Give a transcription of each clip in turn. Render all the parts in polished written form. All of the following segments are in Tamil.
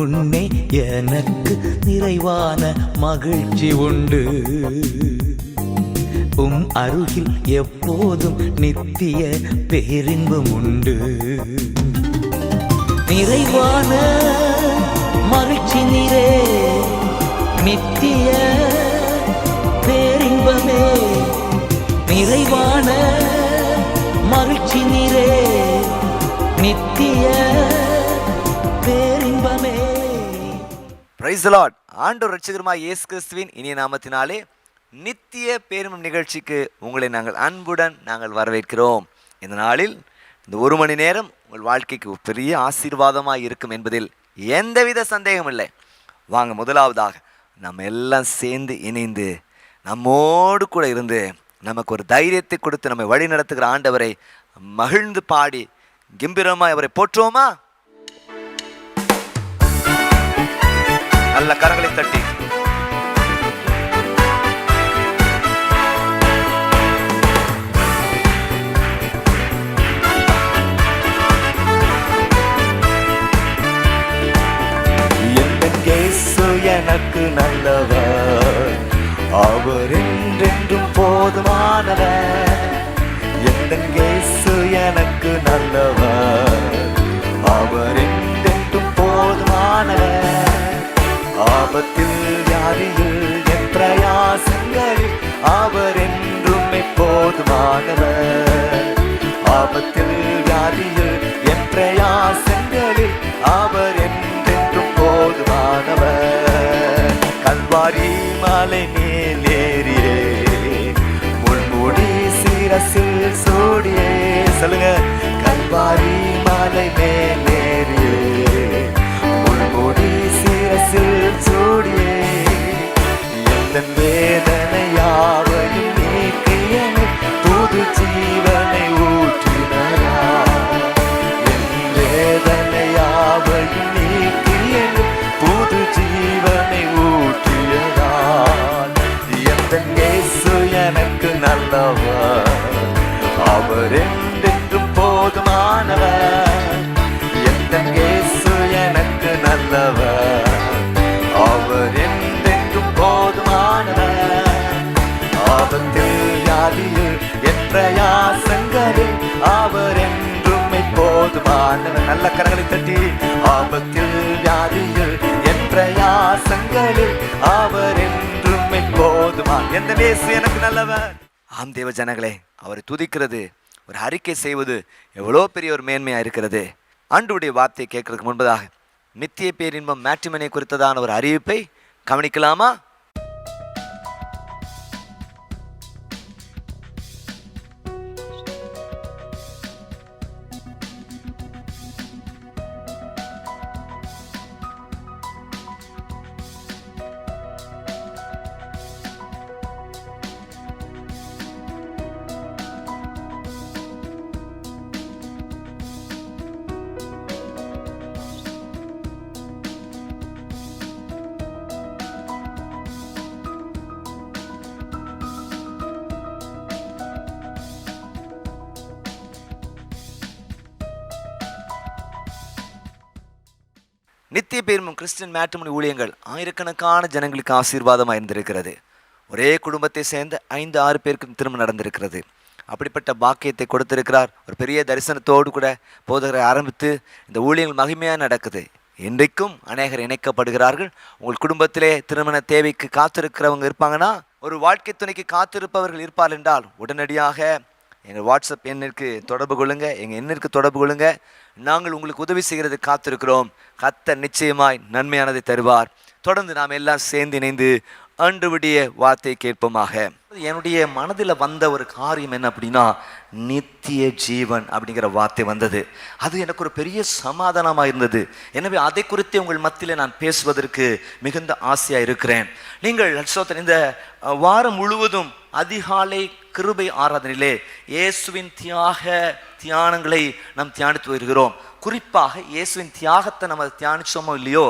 முன்னே எனக்கு நிறைவான மகிழ்ச்சி உண்டு. அருகில் எப்போதும் நித்திய பேரின்பம் உண்டு. நிறைவான மகிழ்ச்சி நீரே, நித்திய பேரின்பமே. நிறைவான மகிழ்ச்சி நீரே, நித்திய பேரின்பமே. Price the Lord. ஆண்டவர் இரட்சகருமாகிய இயேசு கிறிஸ்துவின் இனிய நாமத்தினாலே நித்திய பேரின்பம் நிகழ்ச்சிக்கு உங்களை நாங்கள் வரவேற்கிறோம். இந்த நாளில் இந்த 1 மணி நேரம் உங்கள் வாழ்க்கைக்கு பெரிய ஆசீர்வாதமாக இருக்கும் என்பதில் எந்தவித சந்தேகம் இல்லை. வாங்க, முதலாவதாக நம்ம எல்லாம் சேர்ந்து இணைந்து நம்மோடு கூட இருந்து நமக்கு ஒரு தைரியத்தை கொடுத்து நம்மை வழி நடத்துகிற ஆண்டவரை மகிழ்ந்து பாடி கம்பீரமாய் அவரை போற்றுவோமா? நல்ல கரங்களை தட்டி எனக்கு நல்லவர், அவர் என்றென்றும் போதுமானவர். எந்தன் இயேசு எனக்கு நல்லவர், அவர் என்றென்றும் போதுமானவர். ஆபத்தில் வியாதியில் என் பிரயாசங்களில் அவர் என்றும் போதுமானவர். ஆபத்தில் வியாதியில் என் பிரயாசங்களில் அவர் என்றென்றும் போதுமானவர். கல்வாரி மலை மேலேறியே முள்முடி சிரசில் சூடியே. சொல்லுங்க, கல்வாரி மலை மேலேறியே முள்முடி சிரசில் சூடியே. எந்த வேதனை யாவையும் நீக்கியனை புது ஜீவனை ஊற்றினாரா. என் வேதனை யாவையும் நீக்கியனை புது ஜீவனை ஊற்றியதால். எந்த இயேசு எனக்கு நல்லவர், அவர் என்றென்றும் போதுமானவர். எந்த இயேசு எனக்கு நல்லவர், அவர் என்றென்றும் போதுமானவர். ஆபத்தில் வியாதியில் என் பிரயாசங்களில் அவர் என்றும் போதுமானவர். நல்ல கரங்களை தட்டி, ஆபத்தில் வியாதியில் என் பிரயாசங்களில் அவர் என்றும் போதுமான். எந்த இயேசு எனக்கு நல்லவர். ஆம் தேவ ஜனங்களே, அவரை துதிக்கிறது, ஒரு அறிக்கை செய்வது எவ்வளோ பெரிய ஒரு மேன்மையா இருக்கிறது. ஆண்டவருடைய வார்த்தையை கேட்கறதுக்கு முன்பதாக நித்திய பேரின்பம் மேட்ரிமோனி குறித்ததான ஒரு அறிவிப்பை கவனிக்கலாமா? நித்திய பேரின்பம் கிறிஸ்டியன் மேட்ரிமோனி ஊழியங்கள் ஆயிரக்கணக்கான ஜனங்களுக்கு ஆசீர்வாதமாக இருந்திருக்கிறது. ஒரே குடும்பத்தை சேர்ந்த 5-6 பேருக்கு திருமணம் நடந்திருக்கிறது. அப்படிப்பட்ட பாக்கியத்தை கொடுத்திருக்கிறார். ஒரு பெரிய தரிசனத்தோடு கூட போதகரை ஆரம்பித்து இந்த ஊழியங்கள் மகிமையாக நடக்குது. இன்றைக்கும் அநேகர் இணைக்கப்படுகிறார்கள். உங்கள் குடும்பத்திலே திருமண தேவைக்கு காத்திருக்கிறவங்க இருப்பாங்கன்னா, ஒரு வாழ்க்கை துணைக்கு காத்திருப்பவர்கள் இருப்பார் என்றால் உடனடியாக எங்கள் வாட்ஸ்அப் எண்ணிற்கு தொடர்பு கொள்ளுங்க. எங்கள் எண்ணிற்கு தொடர்பு கொள்ளுங்க. நாங்கள் உங்களுக்கு உதவி செய்கிறது காத்திருக்கிறோம். கர்த்தர் நிச்சயமாய் நன்மையானதை தருவார். தொடர்ந்து நாம் எல்லாம் சேர்ந்து இணைந்து ஆண்டவருடைய வார்த்தையை கேட்போமாக. என்னுடைய மனதில் வந்த ஒரு காரியம் என்ன அப்படின்னா, நித்திய ஜீவன் அப்படிங்கிற வார்த்தை வந்தது. அது எனக்கு ஒரு பெரிய சமாதானமாக இருந்தது. எனவே அதை குறித்து உங்கள் மத்தியில் நான் பேசுவதற்கு மிகுந்த ஆசையாக இருக்கிறேன். நீங்கள் இந்த வாரம் முழுவதும் அதிகாலை கிருபை ஆராதனையிலே இயேசுவின் தியானங்களை நாம் தியானித்து வருகிறோம். குறிப்பாக இயேசுவின் தியாகத்தை நம்ம தியானிச்சோமோ இல்லையோ,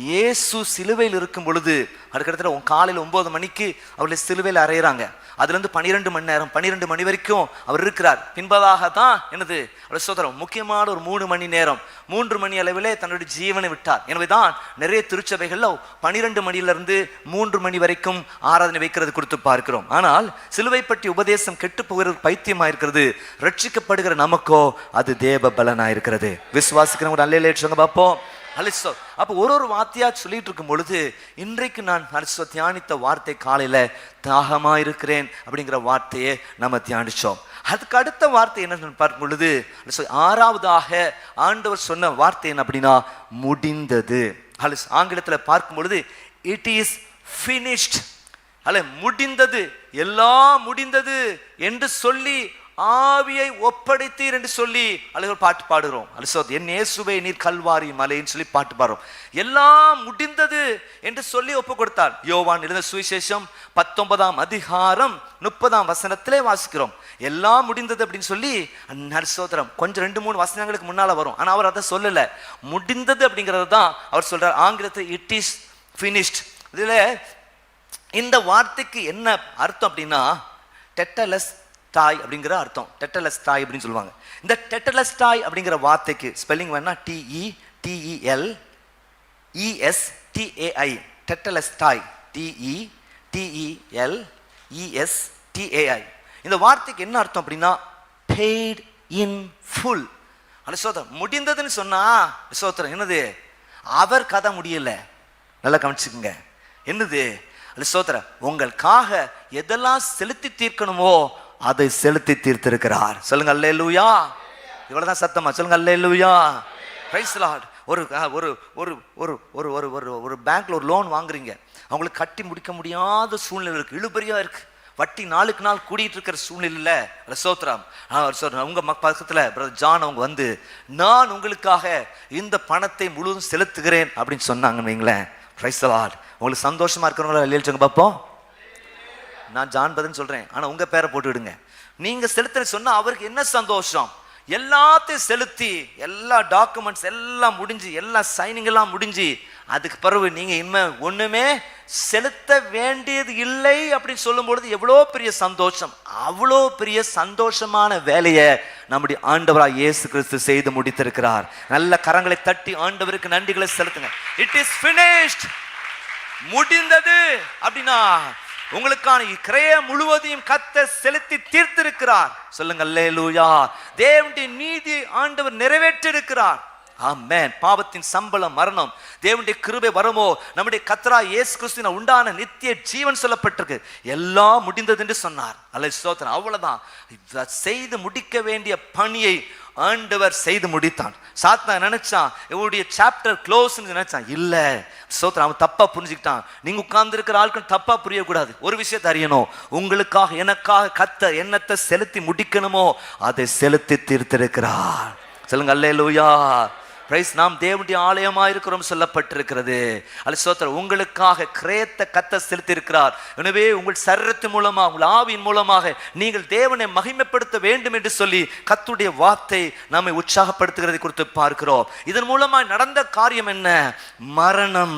இயேசு சிலுவையில் இருக்கும் பொழுது, அதுக்கடுத்து காலையில் 9 மணிக்கு அவளை சிலுவையில் அறையிறாங்க. இருக்கிறார். அதுலேருந்து 12 மணி நேரம் 12 மணி வரைக்கும் அவர் இருக்கிறார். பின்பதாக தான் என்னது சோதரம் முக்கியமான ஒரு 3 மணி நேரம் 3 மணி அளவிலே தன்னுடைய ஜீவனை விட்டார். எனவே தான் நிறைய திருச்சபைகள்ல 12 மணியிலிருந்து 3 மணி வரைக்கும் ஆராதனை வைக்கிறது கொடுத்து பார்க்கிறோம். ஆனால் சிலுவை பற்றி உபதேசம் கெட்டு போகிறது பைத்தியமாயிருக்கிறது. ரட்சிக்கப்படுகிற நமக்கோ அது தேவ பலனாயிருக்கிறது. விசுவாசிக்கிறவங்க அல்லேலூயா சொல்லுங்க பார்ப்போம். அலிசோ அப்போ ஒரு வார்த்தையா சொல்லிட்டு இருக்கும் பொழுது இன்றைக்கு நான் அலிசோ தியானித்த வார்த்தை காலையில தாகமா இருக்கிறேன் அப்படிங்கிற வார்த்தையை நம்ம தியானிச்சோம். அதுக்கு அடுத்த வார்த்தை என்ன பார்க்கும் பொழுது ஆறாவதாக ஆண்டவர் சொன்ன வார்த்தை என்ன அப்படின்னா முடிந்தது. ஆங்கிலத்தில் பார்க்கும் பொழுது இட் இஸ் ஃபினிஷ்ட். அல்ல முடிந்தது, எல்லாம் முடிந்தது என்று சொல்லி ஆவியை ஒப்படைத்தீர் என்று சொல்லி அல்லது பாட்டு பாடுகிறோம். அல்லது என் இயேசுவே நீர் கல்வாரி மலைன்னு சொல்லி பாட்டு பாடுறோம். எல்லாம் முடிந்தது என்று சொல்லி ஒப்பு கொடுத்தார். யோவான் எழுதின சுவிசேஷம் 19ஆம் அதிகாரம் 30ஆம் வசனத்திலே வாசிக்கிறோம். எல்லாம் முடிந்தது அப்படின்னு சொல்லி நற்சோதரம் கொஞ்சம் 2-3 வசனங்களுக்கு முன்னால வரும். ஆனா அவர் அதை சொல்லல. முடிந்தது அப்படிங்கிறது தான் அவர் சொல்றார். ஆங்கிலத்தில் இட் இஸ் ஃபினிஷ்ட். இதுல இந்த வார்த்தைக்கு என்ன அர்த்தம் அப்படின்னா டெட்டலஸ் தாய் அப்படிங்கிற அர்த்தம். டெட்டலஸ்டாய் அப்படின்னு சொல்லுவாங்க. இந்த டெட்டலஸ்டாய் அப்படிங்கிற வார்த்தைக்கு ஸ்பெல்லிங் வேணா TETELESTAI டெட்டலஸ்டாய் TETELESTAI. இந்த வார்த்தைக்கு என்ன அர்த்தம் அப்படின்னா paid in full. அலசோதரம் முடிந்ததுன்னு சொன்னா சோத்திரம் என்னது அவர் கதை முடியல. நல்லா கவனிச்சுக்குங்க. என்னது அலசோத்திரம் உங்களுக்காக எதெல்லாம் செலுத்தி தீர்க்கணுமோ அதை செலுத்தி தீர்த்திருக்கிறார். சொல்லுங்க அல்லேலூயா. இவ்வளவுதான் சத்தமா சொல்லுங்க அல்லேலூயா. Praise the Lord. ஒரு ஒரு ஒரு ஒரு ஒரு ஒரு ஒரு பேங்க்ல ஒரு லோன் வாங்குறீங்க. அவங்களுக்கு கட்டி முடிக்க முடியாத சூழ்நிலை இருக்கு, இழுபறியா இருக்கு, வட்டி நாளுக்கு நாள் கூடிட்டு இருக்கிற சூழ்நிலையில சோத்ராம் உங்க பக்கத்துல பிரதர் ஜான் அவங்க வந்து நான் உங்களுக்காக இந்த பணத்தை முழுவதும் செலுத்துகிறேன் அப்படின்னு சொன்னாங்கன்னு வைங்களேன். Price the Lord. உங்களுக்கு சந்தோஷமா இருக்கிறவங்களா இல்லைன்னு சொல்லுங்க பார்ப்போம். நான் ஜான் பதன் சொல்றேன், ஆனா உங்க பேரை போட்டு விடுங்க. நீங்க செலுத்த சொன்னா அவருக்கு என்ன சந்தோஷம். எல்லாத்தையும் செலுத்தி எல்லா டாக்குமெண்ட்ஸ் எல்லாம் முடிஞ்சு எல்லா சைனிங் எல்லாம் முடிஞ்சு அதுக்கு பிறகு நீங்க இனிமே ஒண்ணுமே செலுத்த வேண்டியது இல்லை அப்படின்னு சொல்லும் பொழுது எவ்வளோ பெரிய சந்தோஷம். அவ்வளோ பெரிய சந்தோஷமான வேலையை நம்முடைய ஆண்டவராய் இயேசு கிறிஸ்து செய்து முடித்திருக்கிறார். நல்ல கரங்களை தட்டி ஆண்டவருக்கு நன்றிகளை செலுத்துங்க. It is finished. முடிந்தது அப்படின்னா உங்களுக்கான கிரைய முழுவதையும் கர்த்தர் செலுத்தி தீர்த்திருக்கிறார். சொல்லுங்க அல்லேலூயா. தேவனுடைய நீதி ஆண்டவர் நிறைவேற்றிருக்கிறார். ஆமென். பாவத்தின் சம்பளம் மரணம், தேவனுடைய கிருபை வரமோ நம்முடைய கர்த்தராகிய இயேசு கிறிஸ்துவினால் உண்டான நித்திய ஜீவன் சொல்லப்பட்டிருக்கு. எல்லாம் முடிந்தது என்று சொன்னார். அல்லேலூயா ஸ்தோத்திரம். அவ்வளவுதான். செய்து முடிக்க வேண்டிய பணியை ஆண்டவர் செய்து முடித்தான். சாத்தான் நினைச்சான் இவருடைய சாப்டர் க்ளோஸ் நினைச்சான். இல்ல ஸ்தோத்திரம், அவன் தப்பா புரிஞ்சுக்கிட்டான். நீங்க உட்கார்ந்து இருக்கிற ஆட்கள் தப்பா புரியக்கூடாது. ஒரு விஷயத்தை அறியணும், உங்களுக்காக எனக்காக கர்த்தர் என்னத்தை செலுத்தி முடிக்கணுமோ அதை செலுத்தி தீர்த்திருக்கிறார். சொல்லுங்க அல்லேலூயா. பிரைஸ். நாம் தேவனுடைய ஆலயமா இருக்கிறோம் சொல்லப்பட்டிருக்கிறது. அல்லேலூயா. உங்களுக்காக கிரயத்தை கர்த்தர் செலுத்தி இருக்கிறார். எனவே உங்கள் சரீரத்தின் மூலமாக உங்கள் ஆவியின் மூலமாக நீங்கள் தேவனை மகிமைப்படுத்த வேண்டும் என்று சொல்லி கர்த்தருடைய வார்த்தை நம்மை உற்சாகப்படுத்துகிறதை குறித்து பார்க்கிறோம். இதன் மூலமாக நடந்த காரியம் என்ன? மரணம்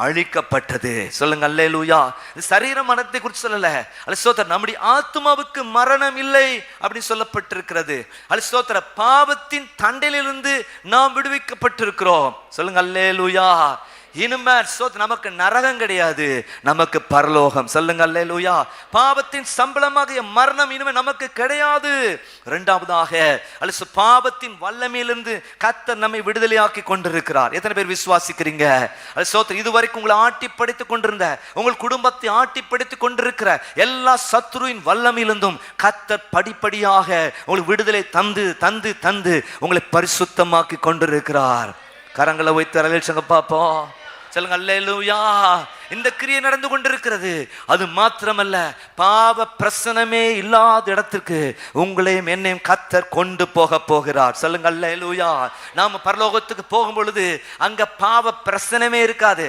அழிக்கப்பட்டது. சொல்லுங்க அல்லேலூயா. சரீர மரணத்தை குறித்து சொல்லல. அல்லேலூயா. நம்முடைய ஆத்மாவுக்கு மரணம் இல்லை அப்படி சொல்லப்பட்டிருக்கிறது. அல்லேலூயா. பாவத்தின் தண்டையிலிருந்து நாம் விடுவிக்கப்பட்டிருக்கிறோம். சொல்லுங்க அல்லேலூயா. இனிமே நமக்கு நரகம் கிடையாது, நமக்கு பரலோகம். சொல்லுங்க அல்லேலூயா. பாவத்தின் சம்பளமாக மரணம் இனிமே நமக்கு கிடையாது. இரண்டாவதாக அல்லது பாவத்தின் வல்லமையிலிருந்து கர்த்தர் நம்மை விடுதலையாக்கி கொண்டிருக்கிறார். எத்தனை பேர் விசுவாசிக்கிறீங்க? அல்லது இதுவரைக்கும் உங்களை ஆட்டி படித்துக் கொண்டிருந்த உங்கள் குடும்பத்தை ஆட்டி படித்துக் கொண்டிருக்கிற எல்லா சத்துருவின் வல்லமையிலிருந்தும் கர்த்தர் படிப்படியாக உங்களுக்கு விடுதலை தந்து தந்து தந்து உங்களை பரிசுத்தமாக்கி கொண்டிருக்கிறார். கரங்களை வைத்து அலைச்சங்க பாப்போம். சொல்லுங்க அல்லேலூயா. இந்த கிரியை நடந்து கொண்டிருக்கிறது. அது மாத்திரமல்ல, பாவ பிரசனமே இல்லாத இடத்துக்கு உங்களையும் என்னையும் கர்த்தர் கொண்டு போக போகிறார். சொல்லுங்க அல்லேலூயா. நாம பரலோகத்துக்கு போகும் பொழுது அங்க பாவ பிரசனமே இருக்காது.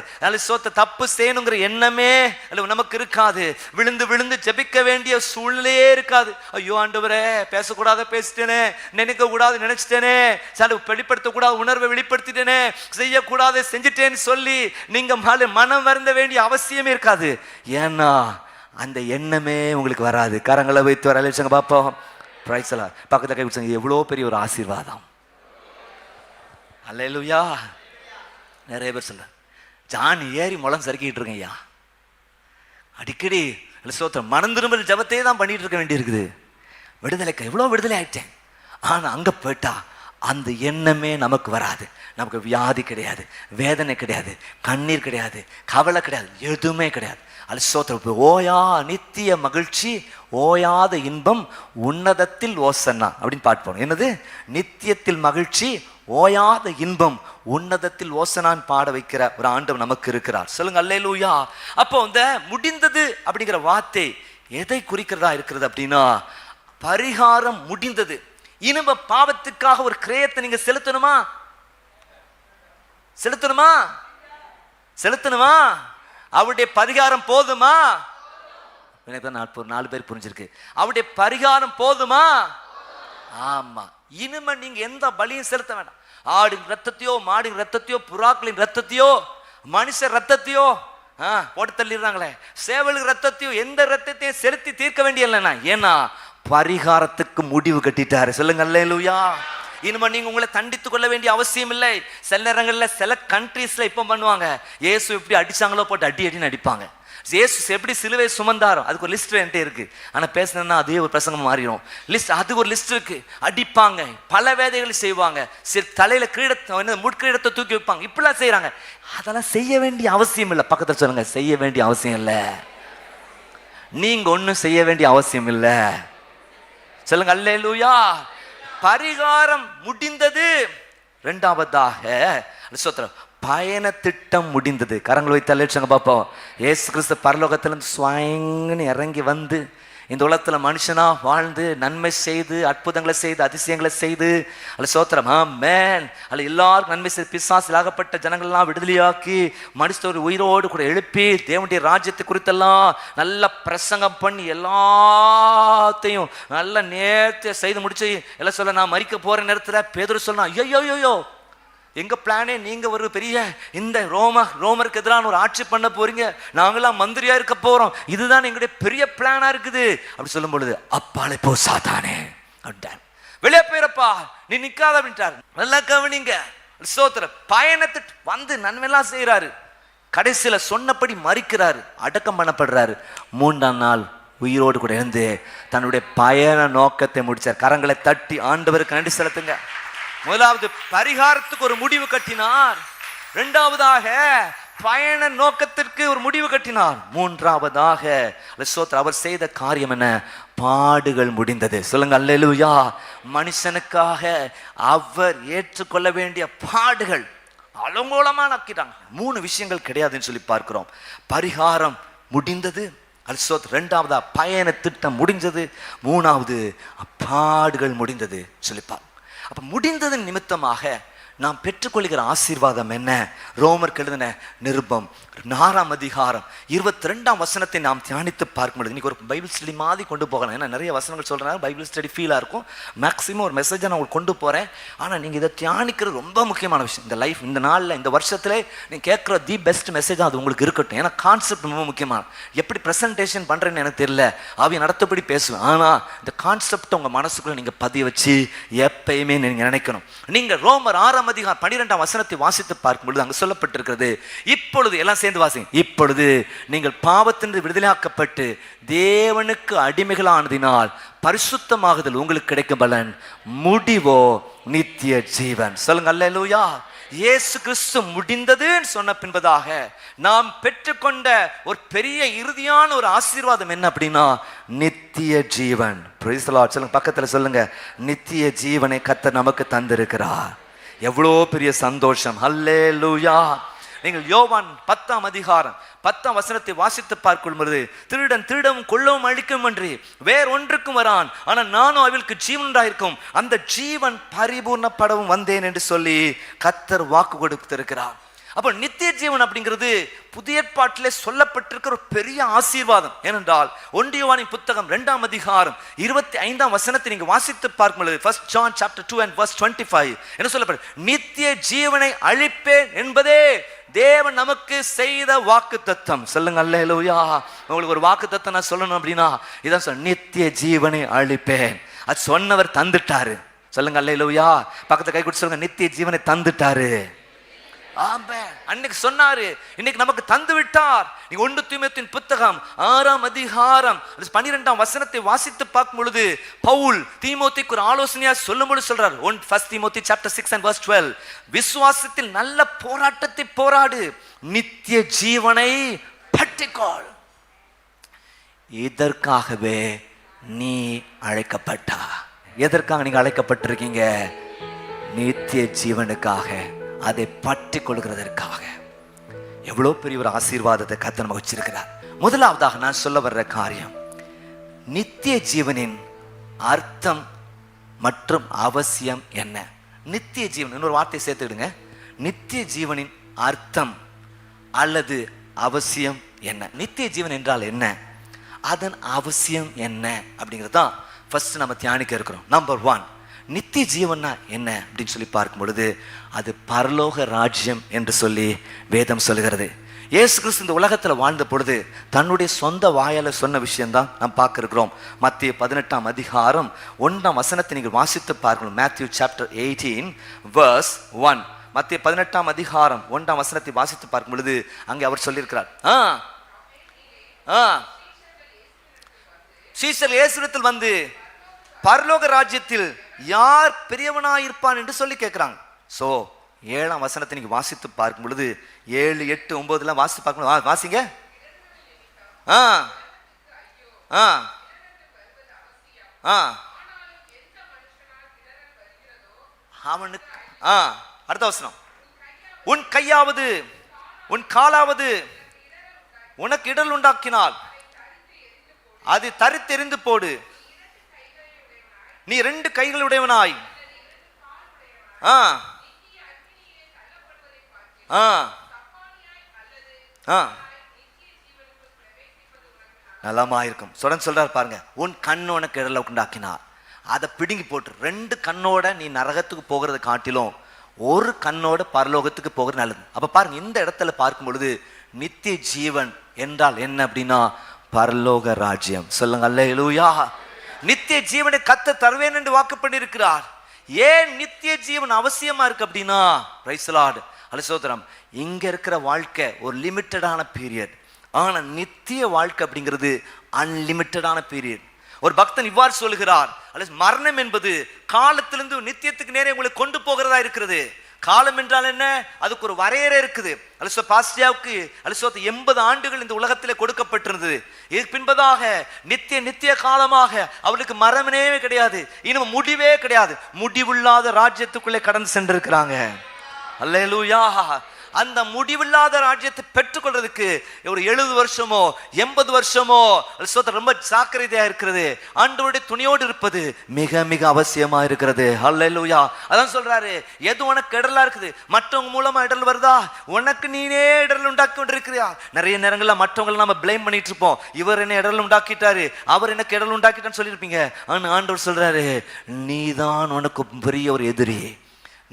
தப்பு செய்யணுங்கிற எண்ணமே நமக்கு இருக்காது. விழுந்து விழுந்து ஜெபிக்க வேண்டிய சூழ்நிலையே இருக்காது. ஐயோ ஆண்டவரே, பேசக்கூடாத பேசிட்டேனே, நினைக்க கூடாது நினைச்சிட்டேனே, வெளிப்படுத்த கூடாத உணர்வை வெளிப்படுத்திட்டேனே, செய்யக்கூடாத செஞ்சுட்டேன்னு சொல்லி நீங்க மனம் வருந்த வேண்டிய அவசியமே இருக்காது. ஏன்னா அந்த எண்ணமே உங்களுக்கு வராது. கரங்களை வைத்து வர அழைச்சாங்க பார்ப்போம். பிரைஸ்லா பக்கத்தில் கை வச்சாங்க. எவ்வளோ பெரிய ஒரு ஆசீர்வாதம். அல்லேலூயா. நிறைய பேர் சொல்ல ஜான் ஏறி முளம் சறுக்கிட்டு இருக்கேன் ஐயா, அடிக்கடி ஸ்தோத்திரம் மனம் திரும்பல் ஜபத்தையே தான் பண்ணிட்டு இருக்க வேண்டி இருக்குது. விடுதலைக்கு எவ்வளோ விடுதலை ஆயிட்டேன். ஆனால் அங்கே போயிட்டா அந்த எண்ணமே நமக்கு வராது. நமக்கு வியாதி கிடையாது, வேதனை கிடையாது, கண்ணீர் கிடையாது, கவலை கிடையாது, எதுவுமே கிடையாது. அது ஸ்தோத்திரம். ஓயா நித்திய மகிழ்ச்சி, ஓயாத இன்பம், உன்னதத்தில் ஓசன்னா அப்படின்னு பாட்டு போகணும். என்னது? நித்தியத்தில் மகிழ்ச்சி, ஓயாத இன்பம், உன்னதத்தில் ஓசனான் பாட வைக்கிற ஒரு ஆண்டவர் நமக்கு இருக்கிறார். சொல்லுங்க அல்லேலூயா. அப்போ இந்த முடிந்தது அப்படிங்கிற வார்த்தை எதை குறிக்கிறதா இருக்கிறது அப்படின்னா, பரிகாரம் முடிந்தது. இனிமே பாவத்துக்காக ஒரு கிரயத்தை நீங்க செலுத்தணுமா? செலுத்தணுமா? அவருடைய பரிகாரம் போதுமா? எனக்கு தான் 4 பேர் புரிஞ்சிருக்கு. அவருடைய பரிகாரம் போதுமா? ஆமா. இனிமே நீங்க எந்த பலியும் செலுத்த வேண்டாம். ஆடின் ரத்தத்தையோ, மாடின் ரத்தத்தையோ, புறாக்களின் ரத்தத்தையோ, மனுஷ ரத்தத்தையோ போட்டு தள்ளிடுறாங்களே, சேவலுக்கு ரத்தத்தையோ, எந்த ரத்தத்தையும் செலுத்தி தீர்க்க வேண்டிய இல்லைண்ணா. ஏன்னா பரிகாரத்துக்கு முடிவு கட்டிட்டாரு. சொல்லுங்க அல்லேலூயா. இனிமே நீங்க உங்களை தண்டித்து கொள்ள வேண்டிய அவசியம் இல்லை. சில நேரங்கள்ல சில கண்ட்ரீஸ்ல இப்ப பண்ணுவாங்க, இயேசு எப்படி அடிச்சாங்களோ போட்டு அடின்னு அடிப்பாங்க. இயேசு எப்படி சிலுவை சுமந்தாரோ அதுக்கு ஒரு லிஸ்ட் என்கிட்ட இருக்கு. ஆனா பேசினா அதே ஒரு பிரசங்கம் மாறிடும். லிஸ்ட், அதுக்கு ஒரு லிஸ்ட் இருக்கு. அடிப்பாங்க, பல வேதைகளை செய்வாங்க, தலையில கிரீடத்தை, முட்கிரீடத்தை தூக்கி வைப்பாங்க, இப்படிலாம் செய்யறாங்க. அதெல்லாம் செய்ய வேண்டிய அவசியம் இல்லை. பக்கத்துல சொல்லுங்க, செய்ய வேண்டிய அவசியம் இல்லை. நீங்க ஒன்னும் செய்ய வேண்டிய அவசியம் இல்லை. சொல்லுங்க அல்லேலூயா. பரிகாரம் முடிந்தது. இரண்டாவதாக ஸ்தோத்திரம், பயண திட்டம் முடிந்தது. கரங்கள் வைத்து அல்லேலூயா பார்ப்போம். இயேசு கிறிஸ்து பரலோகத்திலிருந்து ஸ்வயங்கன்னு இறங்கி வந்து இந்த உலகத்துல மனுஷனா வாழ்ந்து நன்மை செய்து அற்புதங்களை செய்து அதிசயங்களை செய்து அல்ல ஸ்தோத்திரம் ஆமென். அல்ல எல்லாருக்கும் நன்மை செய்து பிசாசில் ஆகப்பட்ட ஜனங்கள்லாம் விடுதலையாக்கி மனுஷ ஒரு உயிரோடு கூட எழுப்பி தேவனுடைய ராஜ்யத்தை குறித்தெல்லாம் நல்ல பிரசங்கம் பண்ணி எல்லாத்தையும் நல்ல நேர்த்தியா செய்து முடிச்சு எல்லாம் சொல்ல, நான் மரிக்க போற நேரத்துல பேதுரு சொன்னா, ஐயோ எங்க பிளானே நீங்க ஒரு பெரிய இந்த ரோமருக்கு எதிரான ஒரு ஆட்சி பண்ண போறீங்க, நாங்களாம் மந்திரியா இருக்க போறோம், இதுதான் எங்களுடைய பெரிய பிளானா இருக்குது அப்படி சொல்லும் பொழுது, அப்பாலே போ சாத்தானே அப்படின்ட்டார். வெளியே போயிரப்பா, நீ நிக்காத அப்படின்ட்டார். நல்லா கவனிங்க ஸ்தோத்திரம். பயணத்தை வந்து நன்மையெல்லாம் செய்யறாரு, கடைசியில சொன்னபடி மரிக்கிறாரு, அடக்கம் பண்ணப்படுறாரு. 3ஆம் நாள் உயிரோடு கூட இருந்து தன்னுடைய பயண நோக்கத்தை முடிச்சார். கரங்களை தட்டி ஆண்டவருக்கு நன்றி செலுத்துங்க. முதலாவது பரிகாரத்துக்கு ஒரு முடிவு கட்டினார். இரண்டாவதாக பயண நோக்கத்திற்கு ஒரு முடிவு கட்டினார். மூன்றாவதாக அவர் செய்த காரியம் என்ன? பாடுகள் முடிந்தது. சொல்லுங்க அல்லேலூயா. மனுஷனுக்காக அவர் ஏற்றுக்கொள்ள வேண்டிய பாடுகள் அலங்கோலமா நக்கிட்டாங்க. 3 விஷயங்கள் கிடையாதுன்னு சொல்லி பார்க்கிறோம். பரிகாரம் முடிந்தது, இரண்டாவதா பயண திட்டம் முடிஞ்சது, 3வது பாடுகள் முடிந்தது சொல்லிப்பார். அப்ப முடிந்ததன் நிமித்தமாக நாம் பெற்றுக்கொள்கிற ஆசீர்வாதம் என்ன? ரோமருக்கு எழுதின நிருபம் 4ஆம் அதிகாரம் 22ஆம் வசனத்தை நாம் தியானித்து பார்க்க முடியும். இன்னைக்கு ஒரு பைபிள் ஸ்டடி மாதிரி கொண்டு போகலாம். ஏன்னா நிறைய வசனங்கள் சொல்றேன், பைபிள் ஸ்டடி ஃபீலாக இருக்கும். மேக்ஸிமம் ஒரு மெசேஜை நான் உங்களுக்கு கொண்டு போறேன். ஆனால் நீங்கள் இதை தியானிக்கிறது ரொம்ப முக்கியமான விஷயம். இந்த லைஃப், இந்த நாளில், இந்த வருஷத்துல நீங்கள் கேட்குற தி பெஸ்ட் மெசேஜாக அது உங்களுக்கு இருக்கட்டும். ஏன்னா கான்செப்ட் ரொம்ப முக்கியமான. எப்படி ப்ரெசன்டேஷன் பண்ணுறேன்னு எனக்கு தெரியல, அவைய நடத்தப்படி பேசுவேன். ஆனால் இந்த கான்செப்ட் உங்கள் மனசுக்குள்ள நீங்கள் பதிய வச்சு எப்பயுமே நீங்கள் நினைக்கணும். நீங்கள் ரோமர் 6ஆம் அதிகாரம் 12ஆம் வசனத்தை வாசித்து பார்க்கும்பொழுது அங்கு சொல்லப்பட்டிருக்கிறது, இப்பொழுது எல்லாம் சேர்ந்து வாசிங்க. இப்பொழுது நீங்கள் பாவத்திலிருந்து விடுதலையாக்கப்பட்டு தேவனுக்கு அடிமைகளானதினால் பரிசுத்தமாகுதல் உங்களுக்கு கிடைக்கும் பலன், முடிவோ நித்திய ஜீவன். சொல்லுங்க அல்லேலூயா. இயேசு கிறிஸ்து முடிந்ததுன்னு சொன்ன பின்பதாக நாம் பெற்றுக்கொண்ட ஒரு பெரிய இறுதியான ஒரு ஆசீர்வாதம் என்ன அப்படின்னா நித்திய ஜீவன். Price the Lord. சொல்லுங்க, பக்கத்துல சொல்லுங்க, நித்திய ஜீவனை கர்த்தர் நமக்கு தந்திருக்கிறார். எவ்வளோ பெரிய சந்தோஷம். அல்லேலூயா. நீங்கள் யோவான் 10ஆம் அதிகாரம் 10ஆம் வசனத்தை வாசித்து பார்க்கும் பொழுது, திருடன் திருடவும் கொல்லவும் அழிக்கும் என்று வேறொன்றுக்கும் வரான், ஆனால் நானும் அவளுக்கு ஜீவன் உண்டாயிருக்கும், அந்த ஜீவன் பரிபூர்ணப்படவும் வந்தேன் என்று சொல்லி கர்த்தர் வாக்கு கொடுத்திருக்கிறார். அப்போ நித்திய ஜீவன் அப்படிங்கிறது புதிய ஏற்பாட்டிலே சொல்லப்பட்டிருக்கிற ஒரு பெரிய ஆசீர்வாதம். ஏனென்றால் 1 யோவானின் புத்தகம் 2ஆம் அதிகாரம் 25ஆம் வசனத்தை நீங்க வாசித்து பார்க்கும் பொழுது, 1 John chapter 2 and verse 25 என்ன சொல்லப்படுது? நித்திய ஜீவனை அழிப்பேன் என்பதே தேவன் நமக்கு செய்த வாக்குத்தத்தம். சொல்லுங்க அல்லேலூயா. உங்களுக்கு ஒரு வாக்குத்தத்தம் நான் சொல்லணும் அப்படின்னா இதான் சொல்ல, நித்திய ஜீவனை அளிப்பேன். அது சொன்னவர் தந்துட்டாரு. சொல்லுங்க அல்லேலூயா. பக்கத்துல கை கொடுத்து சொல்லுங்க, நித்திய ஜீவனை தந்துட்டாரு. ஆமென். அன்னைக்கு சொன்னாரு, இன்னைக்கு நமக்கு தந்து விட்டார். நீ 1 தீமோத்தேயுவின் புத்தகம் 6ஆம் அதிகாரம் 12ஆம் வசனத்தை வாசித்து பார்க்கும் பொழுது பவுல் தீமோத்தேயுக்கு ஒரு ஆலோசனையா சொல்லும்போது சொல்றார், 1 Timothy chapter 6 and verse 12, விசுவாசத்தில் நல்ல போராட்டத்தை போராடு, நித்திய ஜீவனை பற்றிக்கொள். இதற்காகவே நீ அழைக்கப்பட்டா. எதற்காக நீங்க அழைக்கப்பட்டிருக்கீங்க? நித்திய ஜீவனுக்காக, அதை பற்றி கொள்கிறதற்காக. எவ்வளவு பெரிய ஒரு ஆசீர்வாதத்தை கர்த்தர் நமக்கு வச்சிருக்கிறார். முதலாவதாக நான் சொல்ல வர்ற காரியம், நித்திய ஜீவனின் அர்த்தம் மற்றும் அவசியம் என்ன? நித்திய ஜீவன், இன்னொரு வார்த்தை சேர்த்துக்கிடுங்க, நித்திய ஜீவனின் அர்த்தம் அல்லது அவசியம் என்ன? நித்திய ஜீவன் என்றால் என்ன, அதன் அவசியம் என்ன அப்படிங்கிறது தான் ஃபர்ஸ்ட் நம்ம தியானிக்க இருக்கிறோம். நம்பர் 1, நித்திய ஜீவன்னா என்ன அப்படின்னு சொல்லி பார்க்கும் பொழுது அது பரலோக ராஜ்யம் என்று சொல்லி வேதம் சொல்லுகிறது. இயேசு கிறிஸ்து இந்த உலகத்தில் வாழ்ந்த பொழுது தன்னுடைய சொந்த வாயால சொன்ன விஷயம்தான் நாம் பார்க்க இருக்கிறோம். மத்திய 18ஆம் அதிகாரம் 1ஆம் வசனத்தை நீங்கள் வாசித்து பார்க்கணும். Matthew chapter 18 verse 1. மத்திய 18ஆம் அதிகாரம் 1ஆம் வசனத்தை வாசித்து பார்க்கும் பொழுது அங்கே அவர் சொல்லியிருக்கிறார், சீஷர்கள் இயேசுவிடத்தில் வந்து பரலோக ராஜ்யத்தில் யார் பெரியவனாயிருப்பான் என்று சொல்லி கேட்கிறாங்க. சோ 7ஆம் வசனத்தை நீங்க வாசித்து பார்க்கும் பொழுது 7, 8, 9 வாசித்து பார்க்கணும். வாசிங்க. அவனுக்கு அடுத்த வசனம், உன் கையாவது உன் காலாவது உனக்கு இடல் உண்டாக்கினால் அது தரித்தெறிந்து போடு. நீ 2 கைகளுடையவனாய் நலமாயிருக்கும். சொல்றார் பாருங்க, உன் கண் உனக்கு இடல உண்டாக்கினார், அதை பிடுங்கி போட்டு 2 கண்ணோட நீ நரகத்துக்கு போகிறத காட்டிலும் ஒரு கண்ணோட பரலோகத்துக்கு போகிறது நல்லது. அப்ப பாருங்க, இந்த இடத்துல பார்க்கும் பொழுது நித்திய ஜீவன் என்றால் என்ன அப்படின்னா பரலோக ராஜ்யம். சொல்லுங்க அல்லேலூயா. நித்திய ஜீவனை கர்த்தர் தருவேன் என்று வாக்கு பண்ணியிருக்கிறார். ஏன் நித்திய ஜீவன் அவசியமா இருக்கு அப்படின்னா, பிரைஸ் தி லார்ட், அல்லேலூயா. இங்க இருக்கிற வாழ்க்கை ஒரு லிமிட்டடான பீரியட், ஆனா நித்திய வாழ்க்கை அப்படிங்கிறது அன்லிமிட்டடான பீரியட். ஒரு பக்தன் இவ்வாறு சொல்லுகிறார், மரணம் என்பது காலத்திலிருந்து நித்தியத்துக்கு நேரே உங்களை கொண்டு போகிறதா இருக்கிறது. காலம் என்றால் என்ன? அதுக்கு ஒரு வரையறை இருக்குது. பாஸ்டியாவுக்கு 80 ஆண்டுகள் இந்த உலகத்திலே கொடுக்கப்பட்டிருந்தது. இதுக்கு பின்பதாக நித்திய காலமாக அவளுக்கு மரணமே கிடையாது, இன்னும் முடிவே கிடையாது. முடிவில்லாத ராஜ்யத்துக்குள்ளே கடந்து சென்றிருக்கிறாங்க. அல்லேலூயா. அந்த முடிவில்லாத ராஜ்யத்தை பெற்றுக்கொள்றதுக்கு ஒரு 70 வருஷமோ 80 வருஷமோ ரொம்ப ஜாக்கிரதையா இருக்கிறது, ஆண்டவருடைய துணியோடு இருப்பது மிக மிக அவசியமா இருக்கிறது. அல்லேலூயா. அதான் சொல்றாரு, எது உனக்கு இடரலா இருக்குது, மற்றவங்க மூலமா இடரல் வருதா, உனக்கு நீனே இடரல் உண்டாக்கி கொண்டிருக்கிறியா? நிறைய நேரங்கள்ல மற்றவங்களை நம்ம பிளேம் பண்ணிட்டு இருப்போம். இவர் என்ன இடரல் உண்டாக்கிட்டாரு, அவர் எனக்கு இடரல் உண்டாக்கிட்டான்னு சொல்லியிருப்பீங்க. ஆனா ஆண்டவர் சொல்றாரு, நீதான் உனக்கு பெரிய ஒரு எதிரி,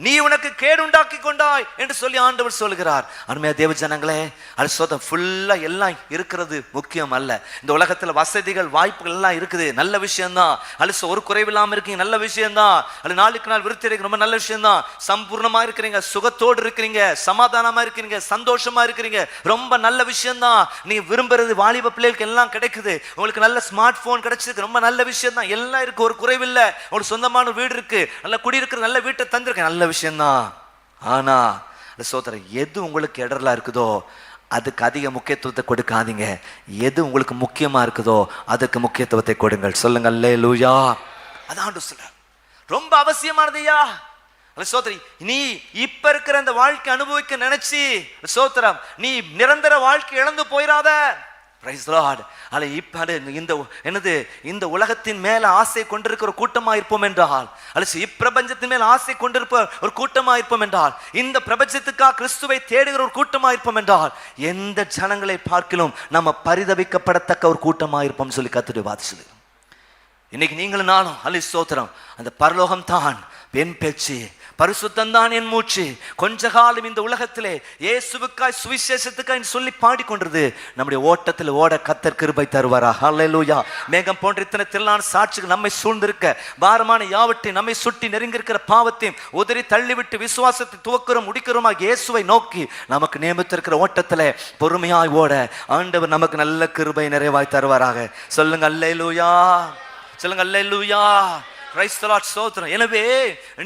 நீ உனக்கு கேடு உண்டாக்கி கொண்டாய் என்று சொல்லி ஆண்டவர் சொல்கிறார். அருமையா தேவ ஜனங்களே, அது ஃபுல்லா எல்லாம் இருக்கிறது முக்கியம் அல்ல. இந்த உலகத்துல வசதிகள் வாய்ப்புகள் எல்லாம் இருக்குது, நல்ல விஷயம்தான். அலிசோ ஒரு குறைவில்லாம இருக்கீங்க, நல்ல விஷயம்தான். அது நாளுக்கு நாள் விருத்தி அடைக்க ரொம்ப நல்ல விஷயம்தான். சம்பூர்ணமா இருக்கிறீங்க, சுகத்தோடு இருக்கிறீங்க, சமாதானமா இருக்கிறீங்க, சந்தோஷமா இருக்கிறீங்க, ரொம்ப நல்ல விஷயம்தான். நீங்க விரும்புறது வாலிப பிள்ளைகளுக்கு எல்லாம் கிடைக்குது, உங்களுக்கு நல்ல ஸ்மார்ட் போன் கிடைச்சிருக்கு, ரொம்ப நல்ல விஷயம் தான். எல்லாம் இருக்கு, ஒரு குறைவில்லை. உங்களுக்கு சொந்தமான வீடு இருக்கு, நல்ல குடியிருக்கிற நல்ல வீட்டை தந்திருக்கேன், நல்ல விஷயம்தான். ஆனா சோதரன், எது உங்களுக்கு இடரலா இருக்குதோ அதுக்கு அதிக முக்கியத்துவத்தை கொடுக்காதீங்க. எது உங்களுக்கு முக்கியமா இருக்குதோ அதுக்கு முக்கியத்துவத்தை கொடுங்கள். சொல்லுங்க அல்லேலூயா. அதான் சொல்ற ரொம்ப அவசியமானதையா சோதரி, நீ இப்ப இருக்கிற அந்த வாழ்க்கை அனுபவிக்க நினைச்சு சோத்திரம் நீ நிரந்தர வாழ்க்கை இழந்து போயிடாத. இந்த உலகத்தின் மேல ஆசை கொண்டிருக்கிற ஒரு கூட்டமா இருப்போம் என்றால், இப்பிரபஞ்சத்தின் மேல ஆசை கொண்டிருப்ப ஒரு கூட்டமா இருப்போம் என்றால், இந்த பிரபஞ்சத்துக்காக கிறிஸ்துவை தேடுகிற ஒரு கூட்டமா இருப்போம் என்றால், எந்த ஜனங்களை பார்க்கிலும் நம்ம பரிதவிக்கப்படத்தக்க ஒரு கூட்டமா இருப்போம் சொல்லி கர்த்தருடைய வார்த்தை சொல்லுது. இன்னைக்கு நீங்களும் நானும் ஸ்தோத்திரம், அந்த பரலோகம் தான் பெண் பேச்சு, பரிசுத்தம் தான் என் மூச்சு. கொஞ்ச காலம் இந்த உலகத்திலே இயேசுவுக்காய் சுவிசேஷத்துக்காய் சொல்லி பாடிக்கொண்டிருது. நம்முடைய ஓட்டத்தில் ஓட கர்த்தர் கிருபை தருவாரா? ஹல்லேலூயா. மேகம் போன்ற இத்தனை திரளான சாட்சிகள் நம்மை சூழ்ந்திருக்க, பாரமான யாவற்றையும் நம்மை சுட்டி நெருங்கியிருக்கிற பாவத்தையும் உதறி தள்ளிவிட்டு விசுவாசத்தை துவக்கிறோம் முடிக்கிறோமா இயேசுவை நோக்கி நமக்கு நியமித்திருக்கிற ஓட்டத்தில் பொறுமையாய் ஓட ஆண்டவர் நமக்கு நல்ல கிருபை நிறைவாய் தருவாராக. சொல்லுங்க அல்லேலூயா, சொல்லுங்க அல்லேலூயா. கிரைஸ்த தி லார்ட். ஸ்தோத்திரம். எனவே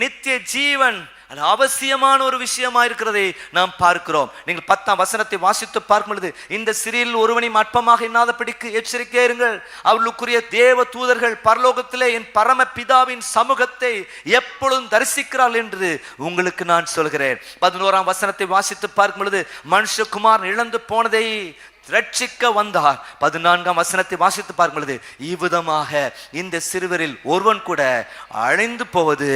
நித்திய ஜீவன் அது அவசியமான ஒரு விஷயமா இருக்கிறதை நாம் பார்க்கிறோம். நீங்கள் 10ஆம் வசனத்தை வாசித்து பார்க்கும் பொழுது, இந்த சிறியில் ஒருவனையும் அற்பமாக எண்ணாதபடிக்கு எச்சரிக்கை இருங்கள், அவர்களுக்குரிய தேவ தூதர்கள் பரலோகத்திலே என் பரம பிதாவின் சமூகத்தை எப்பொழுதும் தரிசிக்கிறாள் என்று உங்களுக்கு நான் சொல்கிறேன். 11ஆம் வசனத்தை வாசித்து பார்க்கும் பொழுது, மனுஷகுமாரன் இழந்து போனதை ரட்சிக்க வந்தார். 14ஆம் வசனத்தை வாசித்து பார்க்கும் பொழுது, இவ்விதமாக இந்த சிறுவரில் ஒருவன் கூட அழிந்து போவது